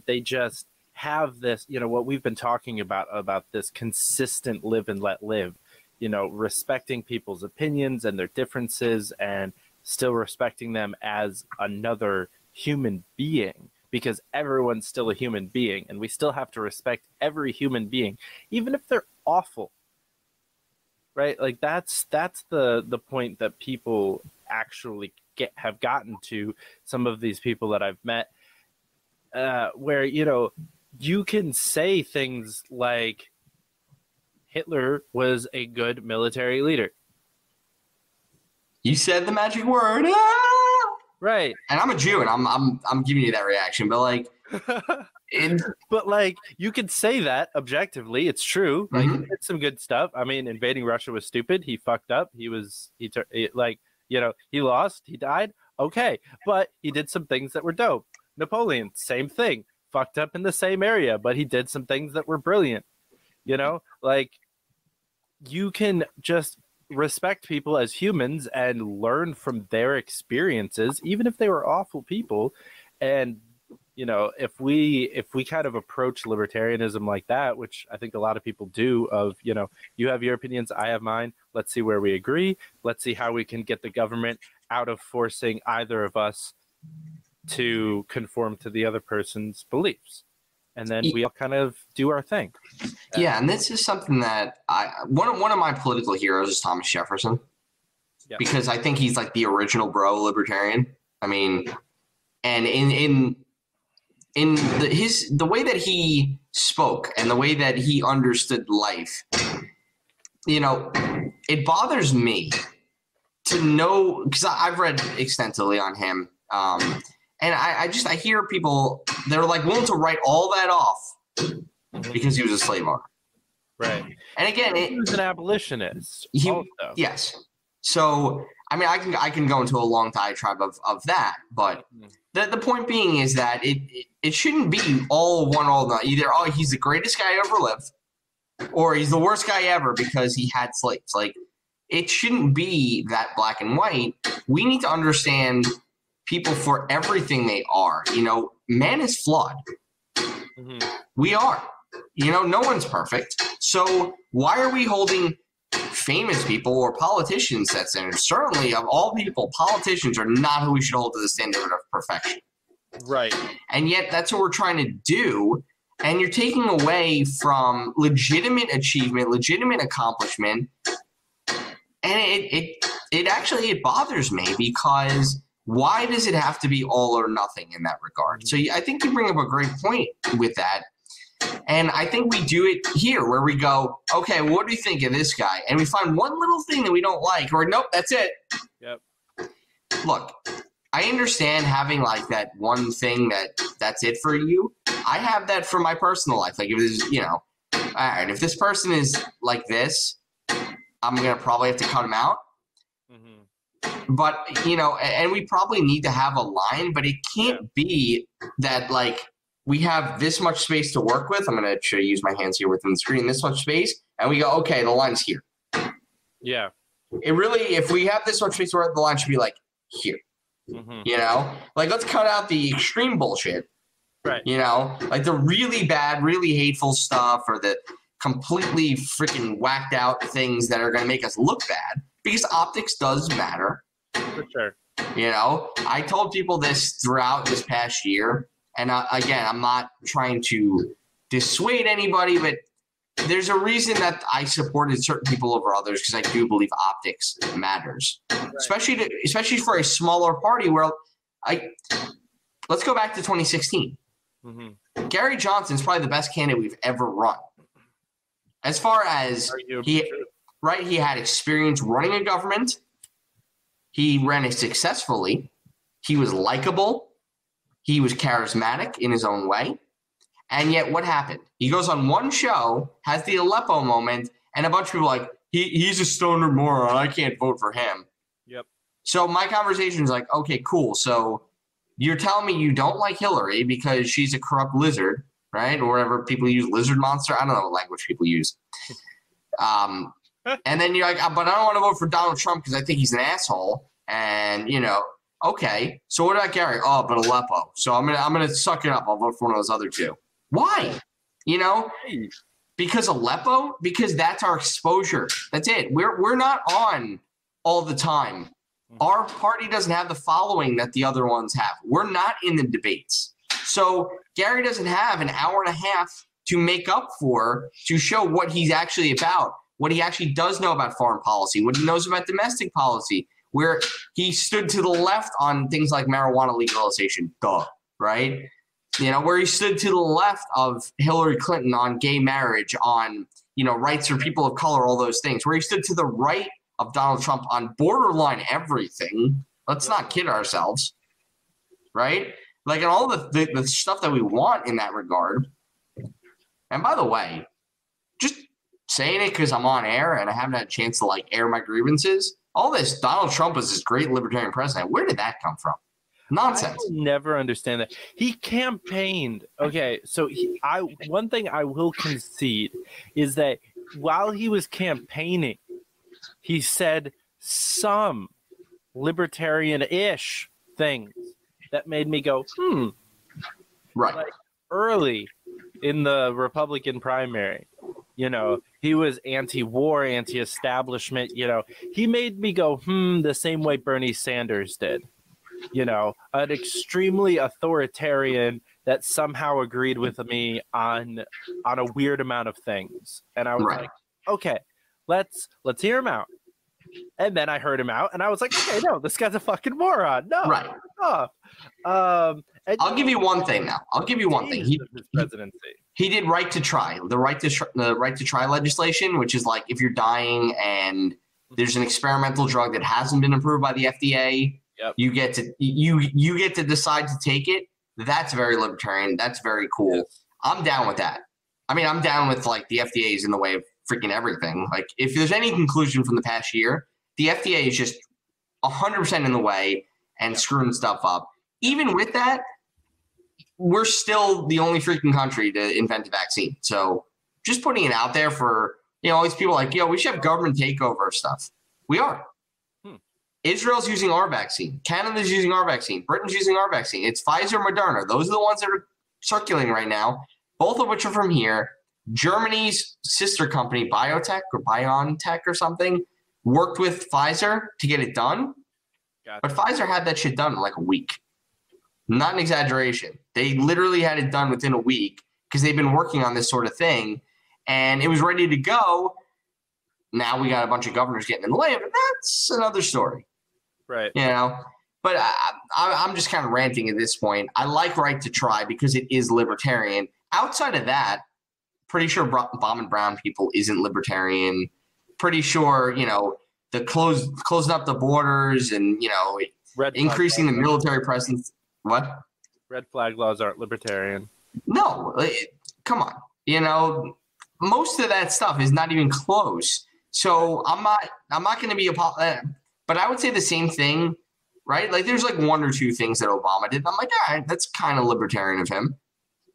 They just have this, what we've been talking about this consistent live and let live, respecting people's opinions and their differences and still respecting them as another human being, because everyone's still a human being and we still have to respect every human being, even if they're awful. Right? Like that's the point that people actually have gotten to, some of these people that I've met, where, you can say things like Hitler was a good military leader. You said the magic word. Ah! Right. And I'm a Jew and I'm giving you that reaction, but like but like you could say that objectively, it's true. Like he did some good stuff. I mean, invading Russia was stupid. He fucked up. He lost, he died. Okay. But he did some things that were dope. Napoleon, same thing. Fucked up in the same area, but he did some things that were brilliant. Like you can just respect people as humans and learn from their experiences, even if they were awful people. And if we kind of approach libertarianism like that, which I think a lot of people do, of you have your opinions, I have mine, let's see where we agree, let's see how we can get the government out of forcing either of us to conform to the other person's beliefs, and then we all kind of do our thing. Yeah, and this is something that one of my political heroes is Thomas Jefferson. Yeah. Because I think he's like the original bro libertarian. I mean, and in the way that he spoke and the way that he understood life, it bothers me to know, because I've read extensively on him, and I hear people, they're like willing to write all that off because he was a slave owner. Right. And again, he was an abolitionist. Yes. So, I mean, I can go into a long diatribe of that, but the point being is that it shouldn't be all one or not. Either, oh, he's the greatest guy ever lived, or he's the worst guy ever because he had slaves. Like, it shouldn't be that black and white. We need to understand people for everything they are. Man is flawed. Mm-hmm. We are. No one's perfect. So why are we holding famous people or politicians that standard? Certainly, of all people, politicians are not who we should hold to the standard of perfection. Right. And yet that's what we're trying to do. And you're taking away from legitimate achievement, legitimate accomplishment. And it actually bothers me, because why does it have to be all or nothing in that regard? So I think you bring up a great point with that. And I think we do it here where we go, okay, well, what do you think of this guy? And we find one little thing that we don't like, or nope, that's it. Yep. Look, I understand having like that one thing that's it for you. I have that for my personal life. Like if this, all right, if this person is like this, I'm going to probably have to cut him out. Mm-hmm. But, and we probably need to have a line, but it can't be that like, we have this much space to work with. I'm going to use my hands here within the screen, this much space. And we go, okay, the line's here. Yeah. It really, if we have this much space to work, the line should be like here. Mm-hmm. Like let's cut out the extreme bullshit. Right. Like the really bad, really hateful stuff, or the completely freaking whacked out things that are going to make us look bad, because optics does matter. For sure. I told people this throughout this past year. And again, I'm not trying to dissuade anybody, but there's a reason that I supported certain people over others because I do believe optics matters, right. especially for a smaller party. Where let's go back to 2016. Mm-hmm. Gary Johnson's probably the best candidate we've ever run. As far as he had experience running a government. He ran it successfully. He was likable. He was charismatic in his own way. And yet what happened? He goes on one show, has the Aleppo moment, and a bunch of people are like, he's a stoner moron. I can't vote for him. Yep. So my conversation is like, okay, cool. So you're telling me you don't like Hillary because she's a corrupt lizard, right? Or whatever people use, lizard monster. I don't know what language people use. And then you're like, but I don't want to vote for Donald Trump because I think he's an asshole. And, okay. So what about Gary? Oh, but Aleppo. So I'm gonna suck it up. I'll vote for one of those other two. Why? Because Aleppo? Because that's our exposure. That's it. We're not on all the time. Our party doesn't have the following that the other ones have. We're not in the debates. So Gary doesn't have an hour and a half to make up for, to show what he's actually about, what he actually does know about foreign policy, what he knows about domestic policy, where he stood to the left on things like marijuana legalization, right? Where he stood to the left of Hillary Clinton on gay marriage, on, rights for people of color, all those things, where he stood to the right of Donald Trump on borderline everything. Let's not kid ourselves, right? Like, and all the stuff that we want in that regard. And by the way, just saying it because I'm on air and I haven't had a chance to air my grievances. All this Donald Trump is this great libertarian president. Where did that come from? Nonsense. I will never understand that. He campaigned. Okay, so one thing I will concede is that while he was campaigning, he said some libertarian-ish things that made me go, Right. Like early in the Republican primary, he was anti-war, anti-establishment, he made me go, the same way Bernie Sanders did. An extremely authoritarian that somehow agreed with me on a weird amount of things. And I was like, okay, let's hear him out. And then I heard him out and I was like, okay, no, this guy's a fucking moron. No. Right. I'll give you one thing now. I'll give you one thing. He did right to try. The right to try legislation, which is like if you're dying and there's an experimental drug that hasn't been approved by the FDA, you get to decide to take it. That's very libertarian. That's very cool. Yes. I'm down with that. I mean, I'm down with the FDA is in the way of freaking everything. Like if there's any conclusion from the past year, the FDA is just 100% in the way and screwing stuff up. Even with that, we're still the only freaking country to invent a vaccine. So just putting it out there for, all these people we should have government takeover of stuff. We are. Israel's using our vaccine. Canada's using our vaccine. Britain's using our vaccine. It's Pfizer, Moderna. Those are the ones that are circulating right now, both of which are from here. Germany's sister company, BioNTech or something, worked with Pfizer to get it done. Gotcha. But Pfizer had that shit done in a week. Not an exaggeration. They literally had it done within a week because they've been working on this sort of thing, and it was ready to go. Now we got a bunch of governors getting in the way, but that's another story. Right. But I'm just kind of ranting at this point. I like right to try because it is libertarian. Outside of that, pretty sure bombing brown people isn't libertarian. Pretty sure, the closing up the borders and, increasing the military presence. What? Red flag laws aren't libertarian. No, come on. Most of that stuff is not even close. So I'm not going to be but I would say the same thing, right? Like there's one or two things that Obama did. I'm like, all right, that's kind of libertarian of him.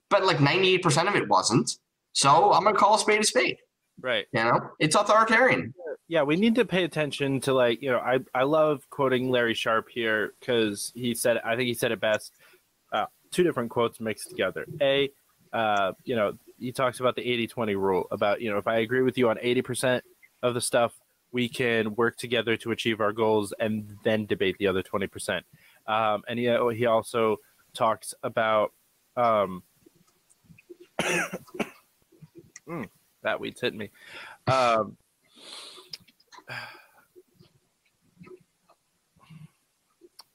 But 98% of it wasn't. So I'm going to call a spade a spade. Right. It's authoritarian. Yeah, we need to pay attention to I love quoting Larry Sharp here because I think he said it best. Two different quotes mixed together. He talks about the 80-20 rule about, if I agree with you on 80% of the stuff, we can work together to achieve our goals and then debate the other 20%. And he also talks about That weed's hitting me. I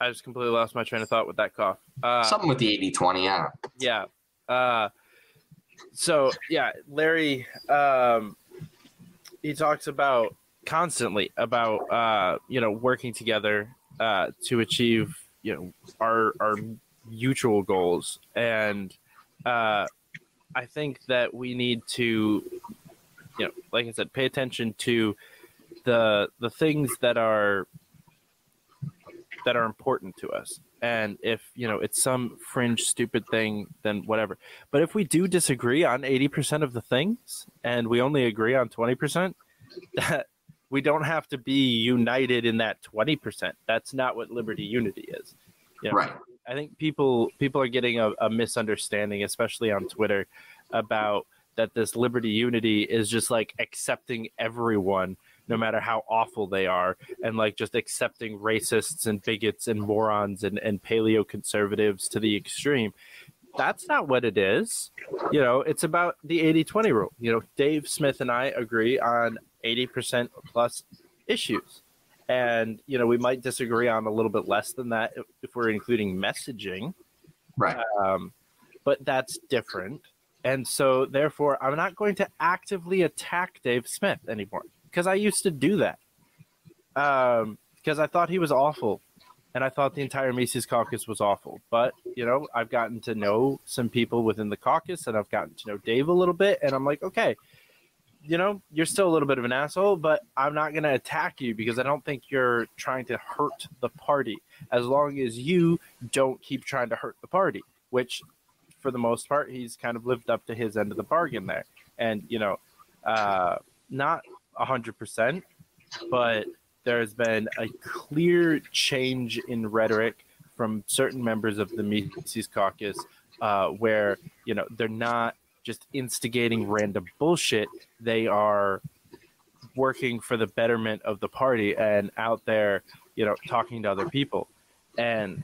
just completely lost my train of thought with that cough. Something with the 80-20, I don't know. Yeah. So, yeah, Larry, he talks about constantly about, working together to achieve, our mutual goals. And I think that we need to, like I said, pay attention to the things that are important to us. And if, it's some fringe stupid thing, then whatever. But if we do disagree on 80% of the things and we only agree on 20%, that we don't have to be united in that 20%. That's not what liberty unity is. Right. I think people are getting a misunderstanding, especially on Twitter, about that this liberty unity is just like accepting everyone, no matter how awful they are, and like just accepting racists and bigots and morons and paleo conservatives to the extreme. That's not what it is. It's about the 80-20 rule. Dave Smith and I agree on 80% plus issues. And, we might disagree on a little bit less than that if we're including messaging. Right. But that's different. And so, therefore, I'm not going to actively attack Dave Smith anymore, because I used to do that. Because I thought he was awful. And I thought the entire Mises caucus was awful. But, I've gotten to know some people within the caucus, and I've gotten to know Dave a little bit. And I'm like, okay, you're still a little bit of an asshole, but I'm not going to attack you because I don't think you're trying to hurt the party, as long as you don't keep trying to hurt the party, which for the most part, he's kind of lived up to his end of the bargain there. And, not 100%, but there's been a clear change in rhetoric from certain members of the Mises caucus where, they're not just instigating random bullshit. They are working for the betterment of the party and out there, talking to other people. And,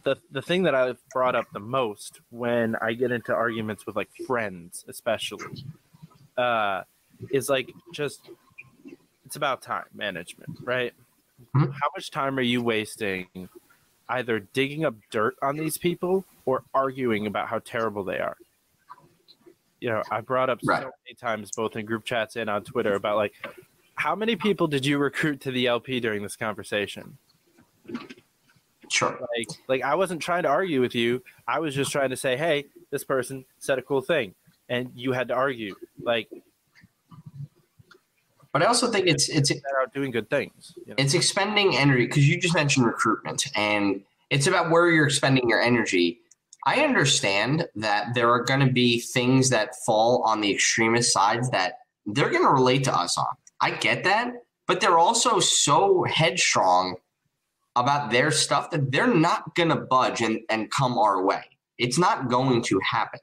the thing that I've brought up the most when I get into arguments with like friends, especially, is like just, it's about time management, right? Mm-hmm. How much time are you wasting either digging up dirt on these people or arguing about how terrible they are? I brought up so many times, both in group chats and on Twitter, about like, how many people did you recruit to the LP during this conversation? Sure. Like I wasn't trying to argue with you. I was just trying to say, hey, this person said a cool thing, and you had to argue. Like, but I also think it's out doing good things. It's expending energy, because you just mentioned recruitment, and it's about where you're expending your energy. I understand that there are going to be things that fall on the extremist sides that they're going to relate to us on. I get that, but they're also so headstrong about their stuff that they're not going to budge and come our way. It's not going to happen.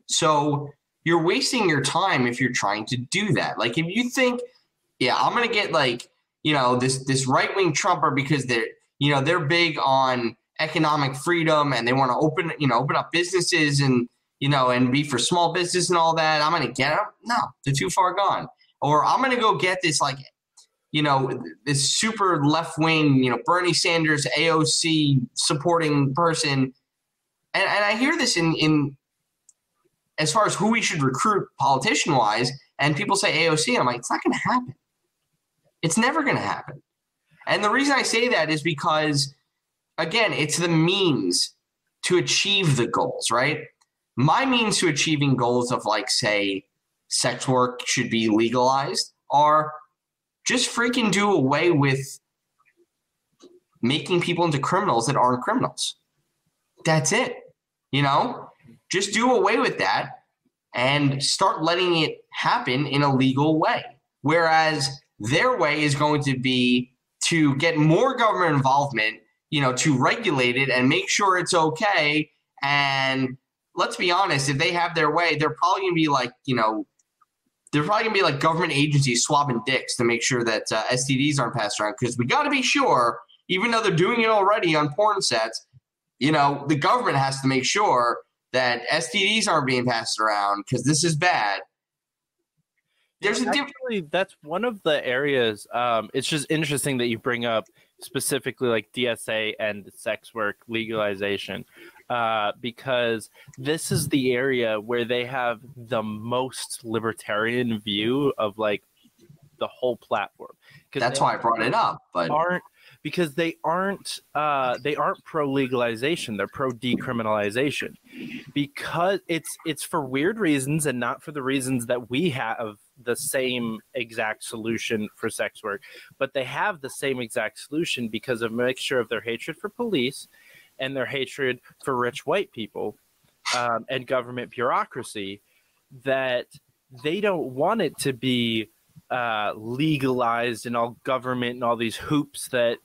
So you're wasting your time if you're trying to do that. Like, if you think, yeah, I'm going to get like, this right-wing Trumper because they're big on economic freedom and they want to open up businesses and be for small business and all that. I'm going to get them. No, they're too far gone. Or I'm going to go get this this super left-wing, Bernie Sanders, AOC supporting person. And I hear this in as far as who we should recruit politician-wise, and people say AOC, and I'm like, it's not going to happen. It's never going to happen. And the reason I say that is because, again, it's the means to achieve the goals, right? My means to achieving goals of, like, say, sex work should be legalized are just freaking do away with making people into criminals that aren't criminals. That's it. Just do away with that and start letting it happen in a legal way. Whereas their way is going to be to get more government involvement, to regulate it and make sure it's okay. And let's be honest, if they have their way, they're probably going to be like, they're probably going to be like government agencies swabbing dicks to make sure that STDs aren't passed around. Because we got to be sure, even though they're doing it already on porn sets, the government has to make sure that STDs aren't being passed around because this is bad. There's a difference. Actually, that's one of the areas. It's just interesting that you bring up specifically like DSA and sex work legalization, because this is the area where they have the most libertarian view of like the whole platform. That's why I brought it up, but they aren't pro legalization. They're pro decriminalization, because it's for weird reasons and not for the reasons that we have the same exact solution for sex work, but they have the same exact solution because of a mixture of their hatred for police and their hatred for rich white people and government bureaucracy, that they don't want it to be legalized and all government and all these hoops that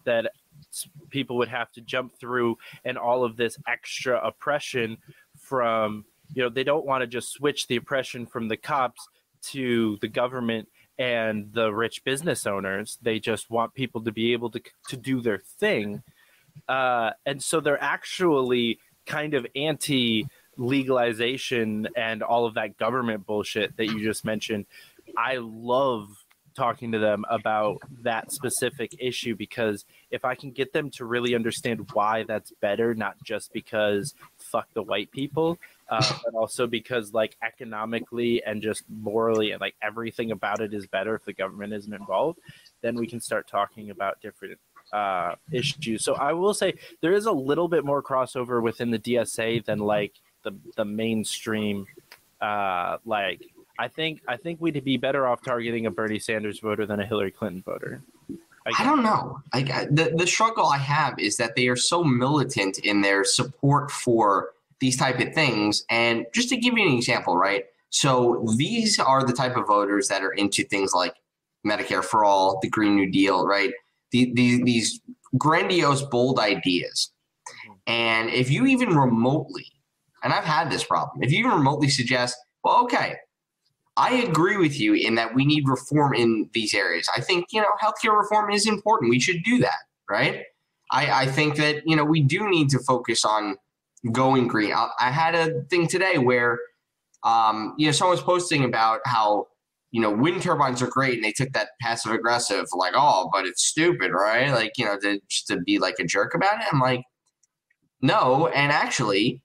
people would have to jump through, and all of this extra oppression from, they don't want to just switch the oppression from the cops to the government and the rich business owners. They just want people to be able to do their thing. And so they're actually kind of anti-legalization and all of that government bullshit that you just mentioned. I love talking to them about that specific issue, because if I can get them to really understand why that's better, not just because fuck the white people, but also because like economically and just morally and like everything about it is better if the government isn't involved, then we can start talking about different issues. So I will say there is a little bit more crossover within the DSA than like the mainstream. I think we'd be better off targeting a Bernie Sanders voter than a Hillary Clinton voter. I don't know. The struggle I have is that they are so militant in their support for these type of things. And just to give you an example, right? So these are the type of voters that are into things like Medicare for all, the Green New Deal, right? These grandiose, bold ideas. And if you even remotely, and I've had this problem, if you even remotely suggest, well, okay, I agree with you in that we need reform in these areas. I think, healthcare reform is important. We should do that, right? I think that, we do need to focus on going green. I had a thing today where, someone's posting about how, wind turbines are great, and they took that passive aggressive, like, oh, but it's stupid, right? Like, just to be like a jerk about it. I'm like, no. And actually,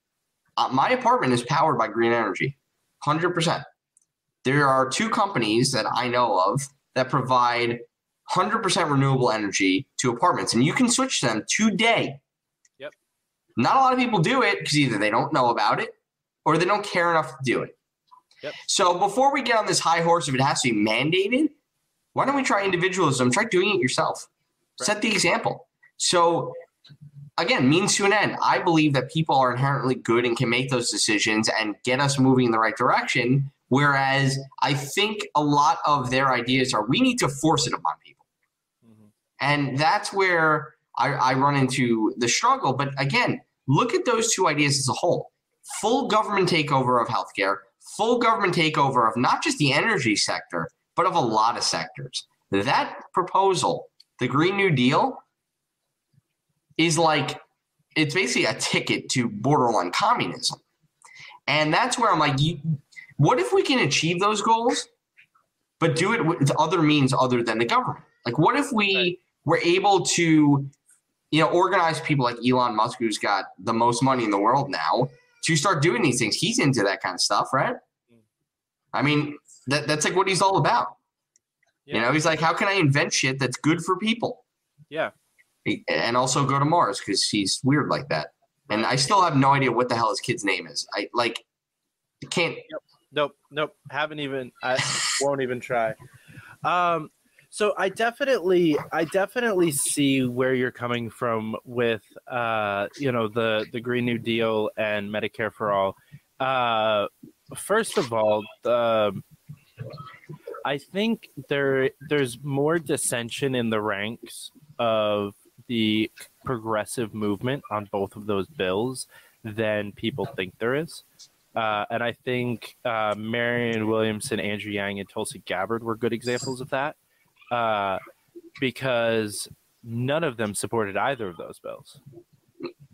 my apartment is powered by green energy, 100%. There are 2 companies that I know of that provide 100% renewable energy to apartments, and you can switch them today. Yep. Not a lot of people do it because either they don't know about it or they don't care enough to do it. Yep. So before we get on this high horse of it has to be mandated, why don't we try individualism? Try doing it yourself. Right. Set the example. So again, means to an end. I believe that people are inherently good and can make those decisions and get us moving in the right direction. Whereas I think a lot of their ideas are we need to force it upon people. Mm-hmm. And that's where I run into the struggle. But again, look at those 2 ideas as a whole. Full government takeover of healthcare, full government takeover of not just the energy sector, but of a lot of sectors. That proposal, the Green New Deal, is like, it's basically a ticket to borderline communism. And that's where I'm like, what if we can achieve those goals, but do it with other means other than the government? Like, what if we were able to, organize people like Elon Musk, who's got the most money in the world now, to start doing these things? He's into that kind of stuff, right? I mean, that's like what he's all about. Yeah. He's like, how can I invent shit that's good for people? Yeah. And also go to Mars because he's weird like that. And I still have no idea what the hell his kid's name is. I can't. Nope. Haven't even. I won't even try. So I definitely see where you're coming from with the Green New Deal and Medicare for all. First of all, I think there's more dissension in the ranks of the progressive movement on both of those bills than people think there is. And I think Marianne Williamson, Andrew Yang, and Tulsi Gabbard were good examples of that, because none of them supported either of those bills.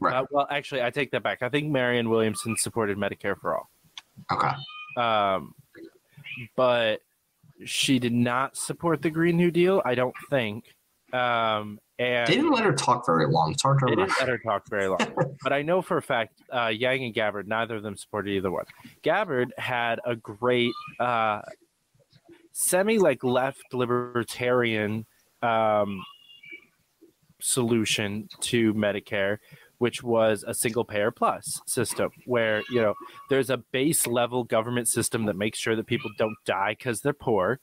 Right. Well, actually, I take that back. I think Marianne Williamson supported Medicare for all. Okay. But she did not support the Green New Deal, I don't think. And they didn't let her talk very long. It's hard to remember. They didn't let her talk very long. But I know for a fact, Yang and Gabbard, neither of them supported either one. Gabbard had a great left libertarian solution to Medicare, which was a single payer plus system where, there's a base level government system that makes sure that people don't die because they're poor.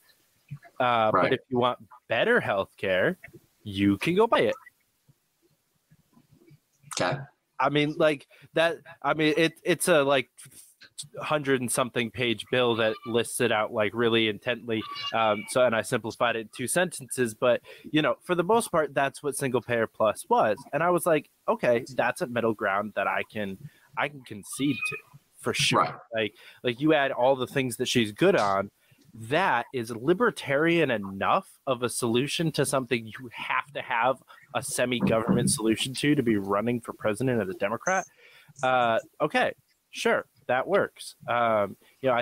Right. But if you want better health care, you can go buy it. Okay. I mean, it's a 100 and something page bill that lists it out really intently. And I simplified it in 2 sentences, but for the most part, that's what single payer plus was. And I was like, okay, that's a middle ground that I can concede to for sure. Right. Like you add all the things that she's good on. That is libertarian enough of a solution to something you have to have a semi-government solution to be running for president as a Democrat. Okay, sure, that works. I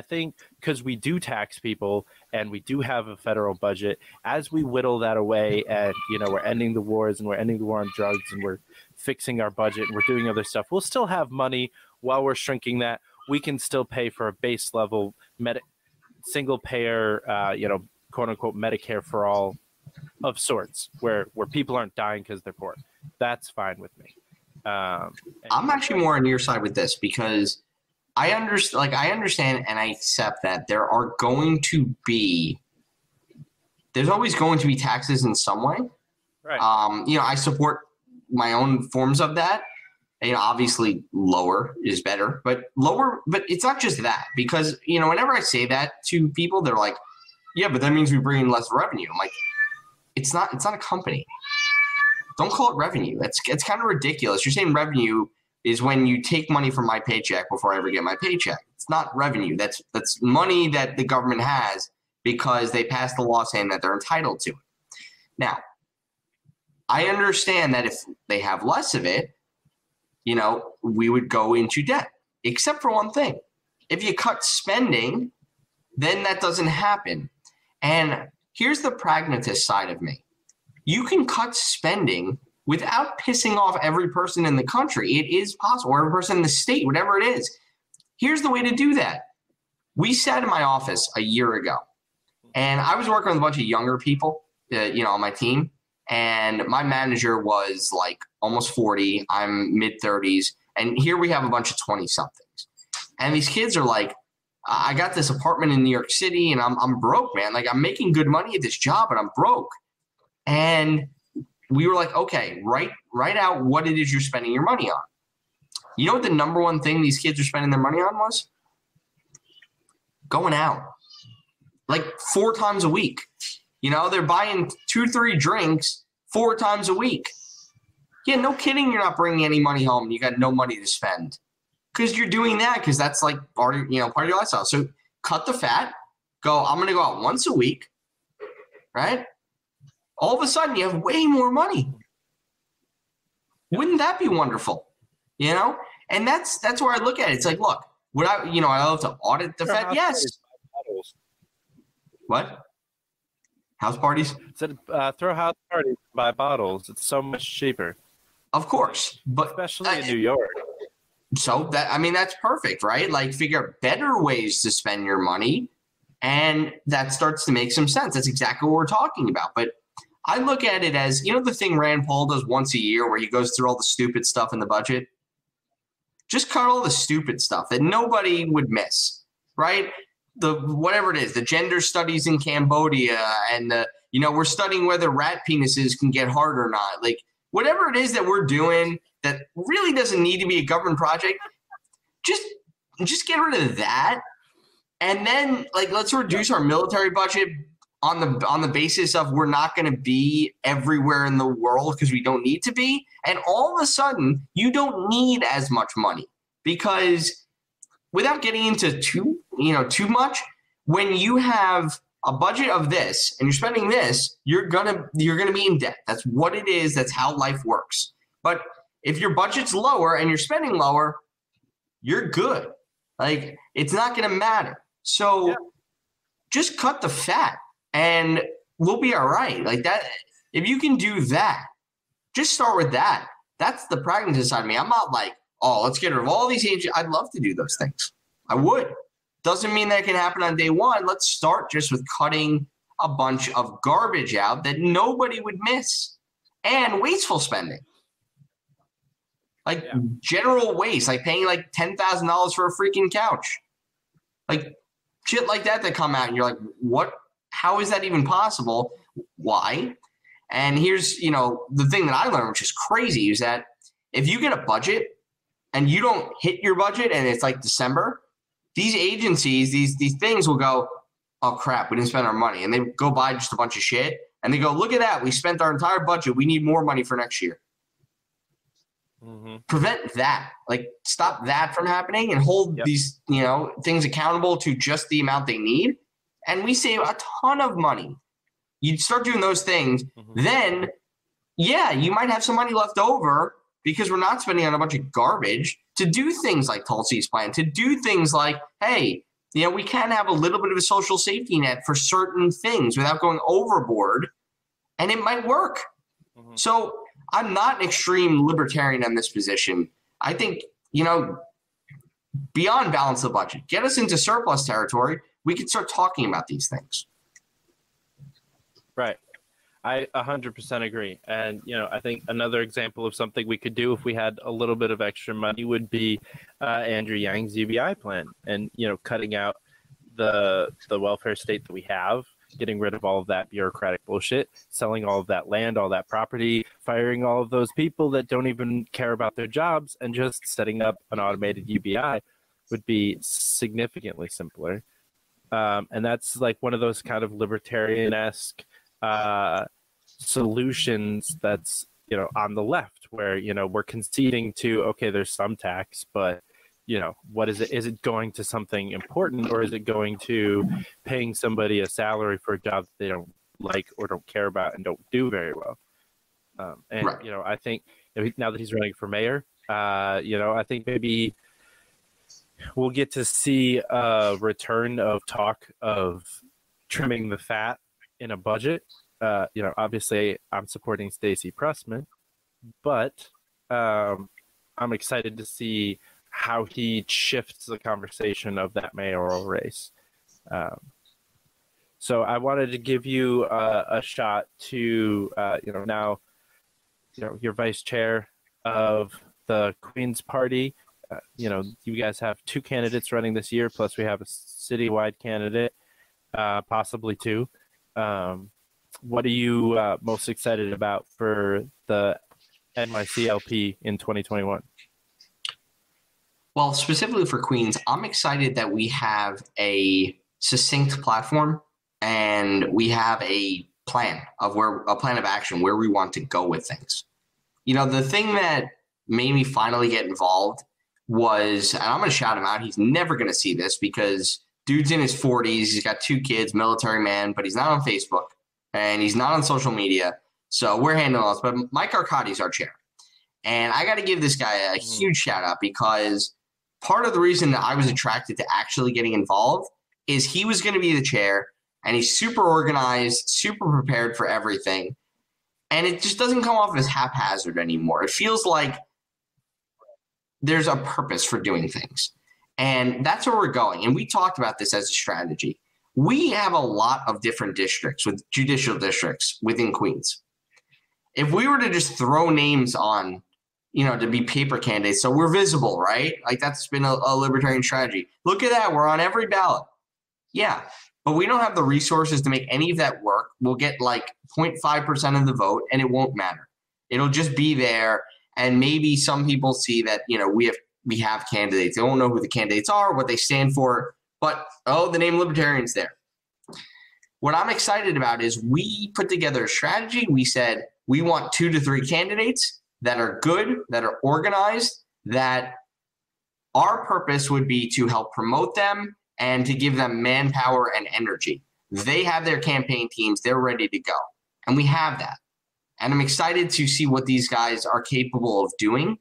think because we do tax people and we do have a federal budget, as we whittle that away and, we're ending the wars and we're ending the war on drugs and we're fixing our budget and we're doing other stuff, we'll still have money while we're shrinking that. We can still pay for a base level single payer, quote unquote Medicare for all of sorts, where people aren't dying because they're poor. That's fine with me. I'm actually more on your side with this because I understand and I accept that there's always going to be taxes in some way. Right. I support my own forms of that. Obviously lower is better, but it's not just that because, whenever I say that to people, they're like, yeah, but that means we bring in less revenue. I'm like, it's not a company. Don't call it revenue. It's kind of ridiculous. You're saying revenue is when you take money from my paycheck before I ever get my paycheck. It's not revenue. That's money that the government has because they passed the law saying that they're entitled to it. Now, I understand that if they have less of it, we would go into debt, except for one thing. If you cut spending, then that doesn't happen. And here's the pragmatist side of me. You can cut spending without pissing off every person in the country. It is possible, or every person in the state, whatever it is. Here's the way to do that. We sat in my office a year ago, and I was working with a bunch of younger people, on my team. And my manager was almost 40. I'm mid-30s. And here we have a bunch of 20-somethings. And these kids are like, I got this apartment in New York City, and I'm broke, man. I'm making good money at this job, but I'm broke. And we were like, okay, write out what it is you're spending your money on. You know what the number one thing these kids are spending their money on was? Going out. 4 times a week. They're buying 2-3 drinks 4 times a week. Yeah, no kidding. You're not bringing any money home. You got no money to spend because you're doing that because that's part of your lifestyle. So cut the fat. Go. I'm going to go out once a week, right? All of a sudden, you have way more money. Wouldn't that be wonderful? And that's where I look at it. It's like, look, would I love to audit the Fed? Yes. What? House parties? Said throw house parties, buy bottles. It's so much cheaper. Of course, but especially in New York. So that's perfect, right? Figure out better ways to spend your money, and that starts to make some sense. That's exactly what we're talking about. But I look at it as the thing Rand Paul does once a year, where he goes through all the stupid stuff in the budget. Just cut all the stupid stuff that nobody would miss, right? Whatever it is, the gender studies in Cambodia, and we're studying whether rat penises can get hard or not. Whatever it is that we're doing that really doesn't need to be a government project, just get rid of that, and then let's reduce our military budget on the basis of we're not going to be everywhere in the world because we don't need to be, and all of a sudden you don't need as much money because without getting into too much, when you have a budget of this and you're spending this, you're gonna be in debt. That's what it is. That's how life works. But if your budget's lower and you're spending lower, you're good. Like, it's not going to matter. So just cut the fat and we'll be all right. Like that, if you can do that, just start with that. That's the pragmatist side of me. I'm not like, oh, let's get rid of all these agents. I'd love to do those things. I would. Doesn't mean that can happen on day one. Let's start just with cutting a bunch of garbage out that nobody would miss and wasteful spending. Like general waste, like paying like $10,000 for a freaking couch. Like shit like that come out and you're like, what? How is that even possible? Why? And here's, the thing that I learned, which is crazy, is that if you get a budget and you don't hit your budget and it's like December, these agencies, these things will go, oh crap, we didn't spend our money. And they go buy just a bunch of shit and they go, look at that. We spent our entire budget. We need more money for next year. Mm-hmm. Prevent that. Like stop that from happening and hold these, things accountable to just the amount they need. And we save a ton of money. You start doing those things, then, you might have some money left over because we're not spending on a bunch of garbage to do things like Tulsi's plan, to do things like, hey, we can have a little bit of a social safety net for certain things without going overboard, and it might work. Mm-hmm. So I'm not an extreme libertarian in this position. I think, beyond balance the budget, get us into surplus territory, we can start talking about these things. Right. I 100% agree. And, I think another example of something we could do if we had a little bit of extra money would be Andrew Yang's UBI plan and, cutting out the welfare state that we have, getting rid of all of that bureaucratic bullshit, selling all of that land, all that property, firing all of those people that don't even care about their jobs, and just setting up an automated UBI would be significantly simpler. And that's like one of those kind of libertarian-esque solutions that's, on the left where, we're conceding to, okay, there's some tax, but, what is it? Is it going to something important, or is it going to paying somebody a salary for a job that they don't like or don't care about and don't do very well? And, right. I think now that he's running for mayor, I think maybe we'll get to see a return of talk of trimming the fat in a budget. Obviously I'm supporting Stacey Pressman, but I'm excited to see how he shifts the conversation of that mayoral race. So I wanted to give you a shot to, now, you're vice chair of the Queens Party. You guys have 2 candidates running this year, plus we have a citywide candidate, possibly 2. What are you most excited about for the NYCLP in 2021? Well, specifically for Queens, I'm excited that we have a succinct platform and we have a plan of action where we want to go with things. The thing that made me finally get involved was, and I'm going to shout him out. He's never going to see this because dude's in his 40s. He's got 2 kids, military man, but he's not on Facebook and he's not on social media. So we're handling this. But Mike Arcadi's our chair. And I got to give this guy a huge shout out because part of the reason that I was attracted to actually getting involved is he was going to be the chair and he's super organized, super prepared for everything. And it just doesn't come off as haphazard anymore. It feels like there's a purpose for doing things. And that's where we're going. And we talked about this as a strategy. We have a lot of different districts with judicial districts within Queens. If we were to just throw names on, to be paper candidates, so we're visible, right? Like that's been a libertarian strategy. Look at that. We're on every ballot. Yeah. But we don't have the resources to make any of that work. We'll get like 0.5% of the vote and it won't matter. It'll just be there. And maybe some people see that, we have candidates. They won't know who the candidates are, what they stand for, but, the name Libertarian's there. What I'm excited about is we put together a strategy. We said we want 2 to 3 candidates that are good, that are organized, that our purpose would be to help promote them and to give them manpower and energy. They have their campaign teams. They're ready to go. And we have that. And I'm excited to see what these guys are capable of doing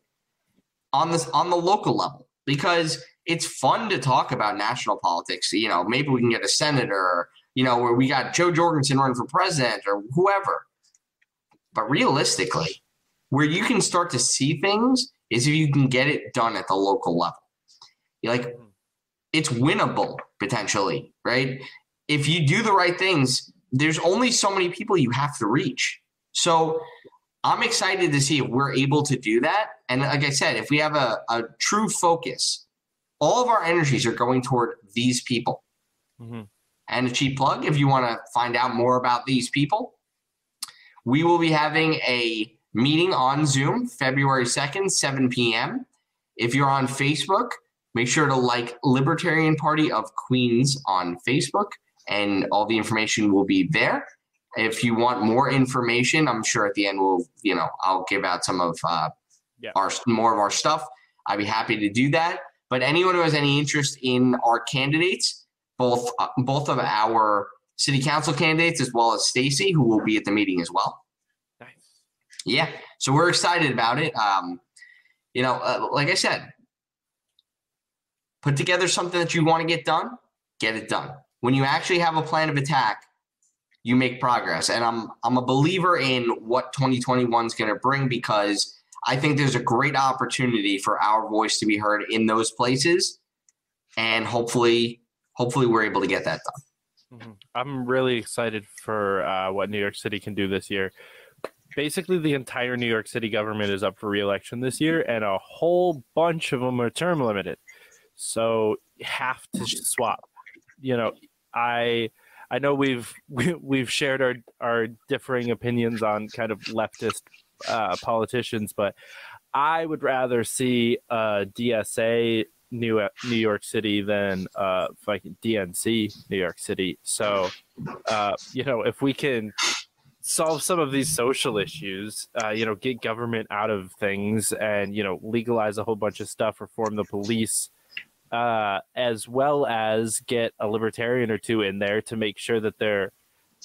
on the local level, because it's fun to talk about national politics. You know, maybe we can get a senator, you know, where we got Joe Jorgensen running for president or whoever. But realistically, where you can start to see things is if you can get it done at the local level. Like, it's winnable potentially, right? If you do the right things, there's only so many people you have to reach. So I'm excited to see if we're able to do that. And like I said, if we have a true focus, all of our energies are going toward these people. Mm-hmm. And a cheap plug, if you want to find out more about these people, we will be having a meeting on Zoom February 2nd, 7 p.m. If you're on Facebook, make sure to like Libertarian Party of Queens on Facebook, and all the information will be there. If you want more information, I'm sure at the end I'll give out some of more of our stuff. I'd be happy to do that. But anyone who has any interest in our candidates, both of our city council candidates as well as Stacy, who will be at the meeting as well. Nice. Yeah, so we're excited about it. Like I said, put together something that you want to get it done. When you actually have a plan of attack, you make progress. And I'm a believer in what 2021 is going to bring, because I think there's a great opportunity for our voice to be heard in those places. And hopefully we're able to get that done. Mm-hmm. I'm really excited for what New York City can do this year. Basically, the entire New York City government is up for re-election this year, and a whole bunch of them are term limited. So you have to swap. You know, I know we've shared our differing opinions on kind of leftist politicians, but I would rather see DSA New York City than fucking DNC New York City. So if we can solve some of these social issues, get government out of things, and legalize a whole bunch of stuff, reform the police, as well as get a libertarian or two in there to make sure that there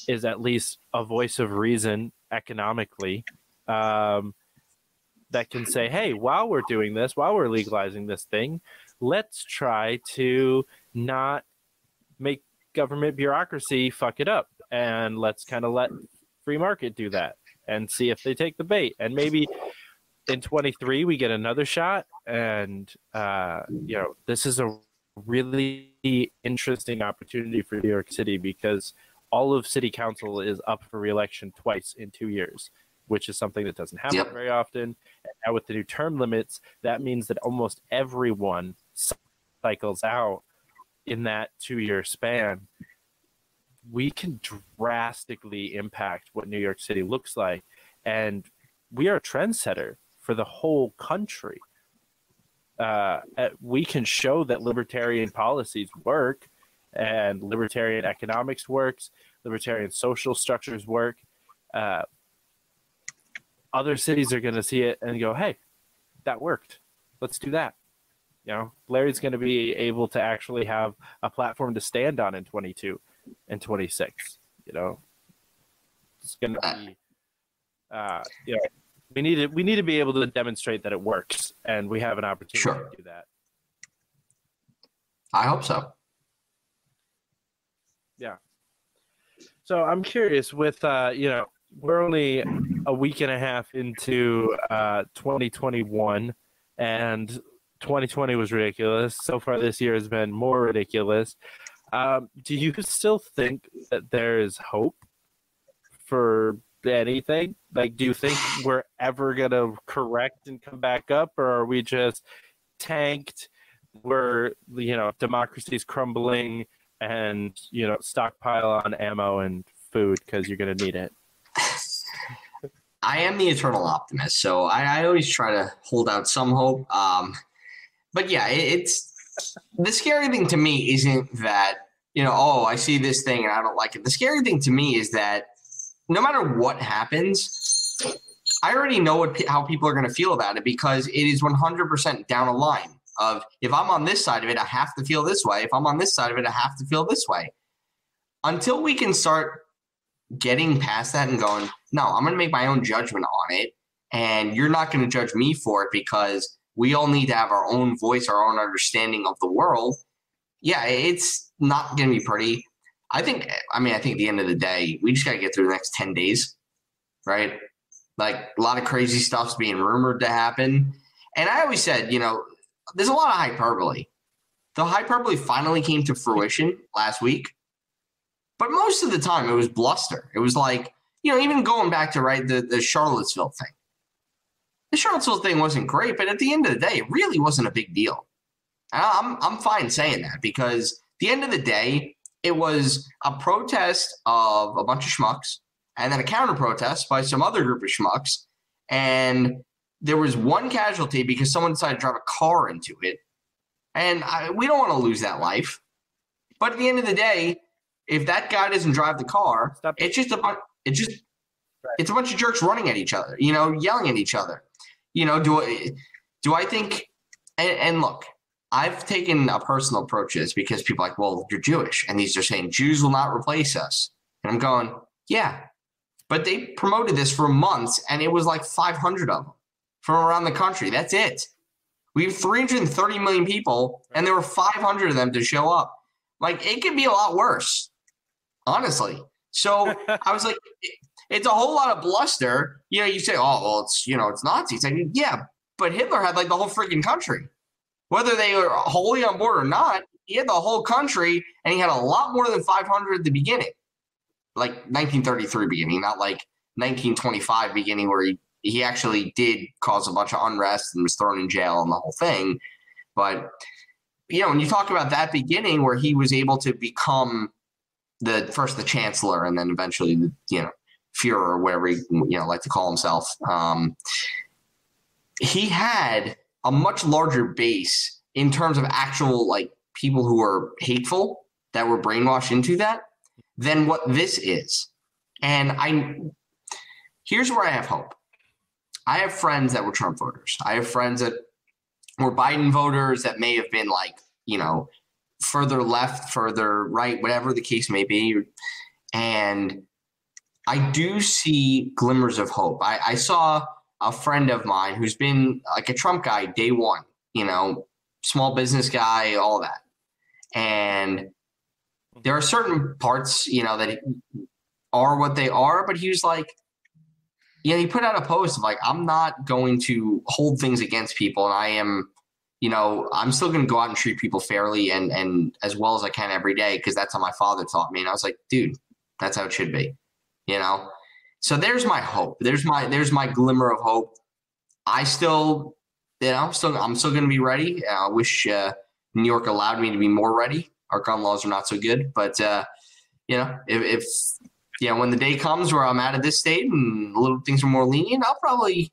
is at least a voice of reason economically, that can say, hey, while we're doing this, while we're legalizing this thing, let's try to not make government bureaucracy fuck it up, and let's kind of let free market do that and see if they take the bait. And maybe in 23 we get another shot, and this is a really interesting opportunity for New York City, because all of city council is up for re-election twice in 2 years, which is something that doesn't happen very often. And now with the new term limits, that means that almost everyone cycles out in that 2-year span. We can drastically impact what New York City looks like, and we are a trendsetter for the whole country. We can show that libertarian policies work, and libertarian economics works, libertarian social structures work. Other cities are going to see it and go, hey, that worked. Let's do that. Larry's going to be able to actually have a platform to stand on in 22 and 26. It's going to be, we need to be able to demonstrate that it works, and we have an opportunity to do that. I hope so. Yeah. So I'm curious with, we're only a week and a half into 2021, and 2020 was ridiculous. So far this year has been more ridiculous. Do you still think that there is hope for anything? Like, do you think we're ever going to correct and come back up, or are we just tanked? We're, democracy's crumbling, and, stockpile on ammo and food because you're going to need it. I am the eternal optimist, so I always try to hold out some hope. But yeah, it's the scary thing to me isn't that, I see this thing and I don't like it. The scary thing to me is that no matter what happens, I already know how people are going to feel about it, because it is 100% down a line of, if I'm on this side of it, I have to feel this way. If I'm on this side of it, I have to feel this way. Until we can start getting past that and going, no, I'm going to make my own judgment on it. And you're not going to judge me for it because we all need to have our own voice, our own understanding of the world. Yeah, it's not going to be pretty. I think at the end of the day, we just got to get through the next 10 days, right? Like a lot of crazy stuff's being rumored to happen. And I always said, there's a lot of hyperbole. The hyperbole finally came to fruition last week. But most of the time it was bluster. It was like, even going back to, right, the Charlottesville thing. The Charlottesville thing wasn't great, but at the end of the day, it really wasn't a big deal. I'm fine saying that because at the end of the day, it was a protest of a bunch of schmucks and then a counter protest by some other group of schmucks. And there was one casualty because someone decided to drive a car into it. And we don't want to lose that life. But at the end of the day, if that guy doesn't drive the car, it's a bunch of jerks running at each other, yelling at each other. Do I think and look, I've taken a personal approach to this because people are like, well, you're Jewish. And these are saying Jews will not replace us. And I'm going, yeah. But they promoted this for months, and it was like 500 of them from around the country. That's it. We have 330 million people, and there were 500 of them to show up. Like, it could be a lot worse, honestly. So I was like, it's a whole lot of bluster. You say, oh, well, it's Nazis. I mean, yeah, but Hitler had like the whole freaking country. Whether they were wholly on board or not, he had the whole country, and he had a lot more than 500 at the beginning. Like 1933 beginning, not like 1925 beginning where he actually did cause a bunch of unrest and was thrown in jail and the whole thing. But, when you talk about that beginning where he was able to become first the chancellor and then eventually the, Führer or whatever he, like to call himself, he had a much larger base in terms of actual like people who were hateful that were brainwashed into that than what this is. And here's where I have hope. I have friends that were Trump voters. I have friends that were Biden voters that may have been like, further left, further right, whatever the case may be. And I do see glimmers of hope. I saw a friend of mine who's been like a Trump guy day one, small business guy, all that. And there are certain parts, that are what they are, but he was like, he put out a post of like, I'm not going to hold things against people. And I am, I'm still going to go out and treat people fairly and as well as I can every day. Cause that's how my father taught me. And I was like, dude, that's how it should be, So there's my hope. There's my glimmer of hope. I still, I'm still going to be ready. I wish New York allowed me to be more ready. Our gun laws are not so good, but if when the day comes where I'm out of this state and little things are more lenient, I'll probably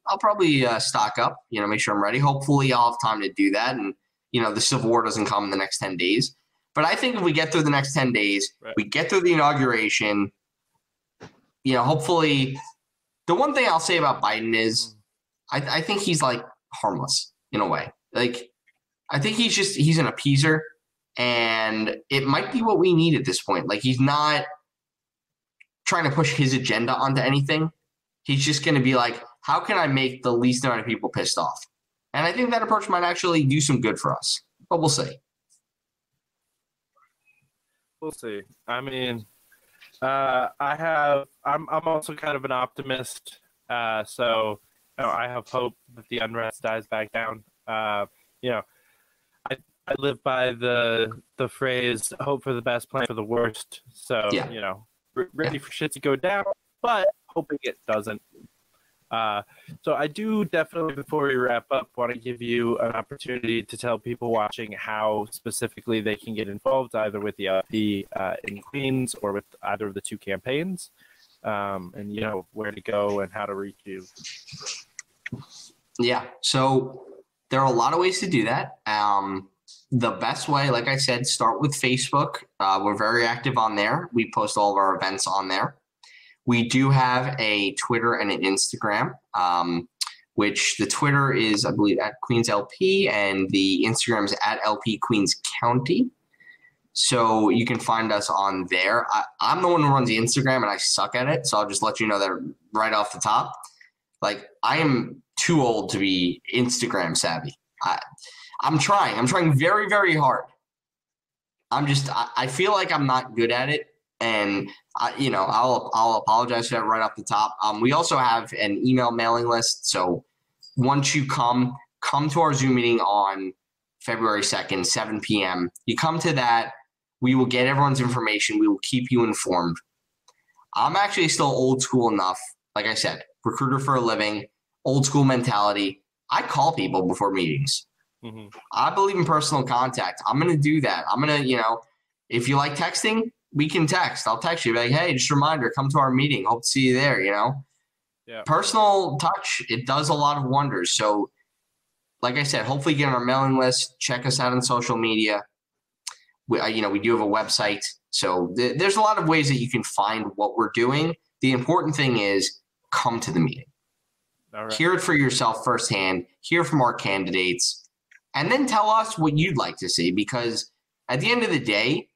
stock up. Make sure I'm ready. Hopefully, I'll have time to do that, and the Civil War doesn't come in the next 10 days. But I think if we get through the next 10 days, right, we get through the inauguration. Hopefully, the one thing I'll say about Biden is, I think he's like harmless in a way. Like, I think he's an appeaser. And it might be what we need at this point. Like, he's not trying to push his agenda onto anything. He's just going to be like, how can I make the least amount of people pissed off? And I think that approach might actually do some good for us. But we'll see. We'll see. I mean, I'm also kind of an optimist. So I have hope that the unrest dies back down. I live by the phrase "hope for the best, plan for the worst." So yeah. Ready for shit to go down, but hoping it doesn't. So I do definitely, before we wrap up, want to give you an opportunity to tell people watching how specifically they can get involved, either with the LP in Queens or with either of the two campaigns, and where to go and how to reach you. Yeah. So there are a lot of ways to do that. The best way, like I said, start with Facebook. We're very active on there. We post all of our events on there. We do have a Twitter and an Instagram, which the Twitter is, I believe, at Queens LP, and the Instagram is at LP Queens County. So you can find us on there. I'm the one who runs the Instagram, and I suck at it. So I'll just let you know that right off the top. Like, I am too old to be Instagram savvy. I'm trying. I'm trying very, very hard. I feel like I'm not good at it. And, I'll apologize for that right off the top. We also have an email mailing list. So once you come to our Zoom meeting on February 2nd, 7 p.m. You come to that. We will get everyone's information. We will keep you informed. I'm actually still old school enough. Like I said, recruiter for a living, old school mentality. I call people before meetings. Mm-hmm. I believe in personal contact. I'm going to do that. I'm going to, if you like texting, we can text. I'll text you. Be like, hey, just a reminder, come to our meeting. Hope to see you there, Yeah. Personal touch, it does a lot of wonders. So, like I said, hopefully get on our mailing list. Check us out on social media. We do have a website. So there's a lot of ways that you can find what we're doing. The important thing is come to the meeting. All right. Hear it for yourself firsthand. Hear from our candidates. And then tell us what you'd like to see. Because at the end of the day,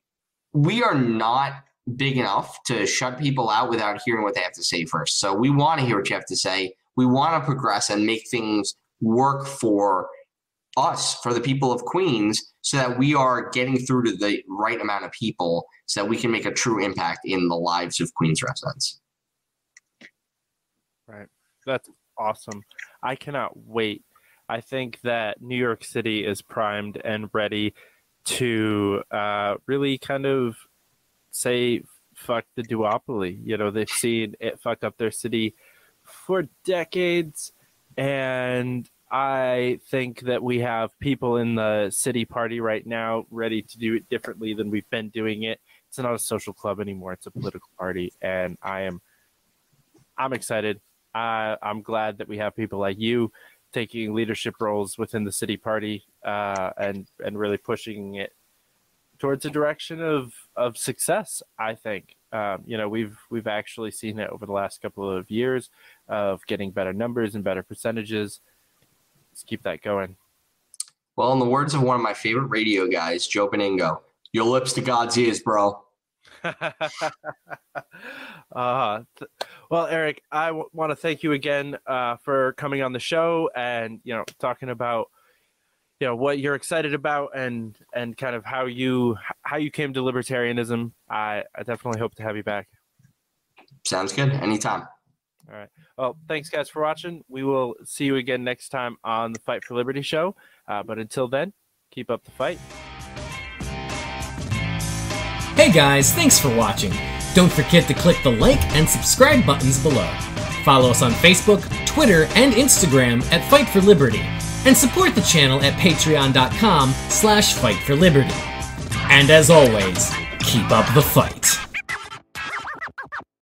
we are not big enough to shut people out without hearing what they have to say first. So we want to hear what you have to say. We want to progress and make things work for us, for the people of Queens, so that we are getting through to the right amount of people so that we can make a true impact in the lives of Queens residents. Right. That's awesome. I cannot wait. I think that New York City is primed and ready to really kind of say, fuck the duopoly. They've seen it fuck up their city for decades. And I think that we have people in the city party right now ready to do it differently than we've been doing it. It's not a social club anymore. It's a political party. And I'm excited. I'm glad that we have people like you taking leadership roles within the city party and really pushing it towards a direction of success, I think. We've actually seen it over the last couple of years of getting better numbers and better percentages. Let's keep that going. Well, in the words of one of my favorite radio guys, Joe Beningo, your lips to God's ears, bro. Well, Eric, I want to thank you again for coming on the show and, talking about, what you're excited about and kind of how you came to libertarianism. I definitely hope to have you back. Sounds good. Anytime. All right. Well, thanks, guys, for watching. We will see you again next time on the Fight for Liberty show. But until then, keep up the fight. Hey guys, thanks for watching. Don't forget to click the like and subscribe buttons below. Follow us on Facebook, Twitter, and Instagram at Fight for Liberty. And support the channel at patreon.com/fightforliberty. And as always, keep up the fight.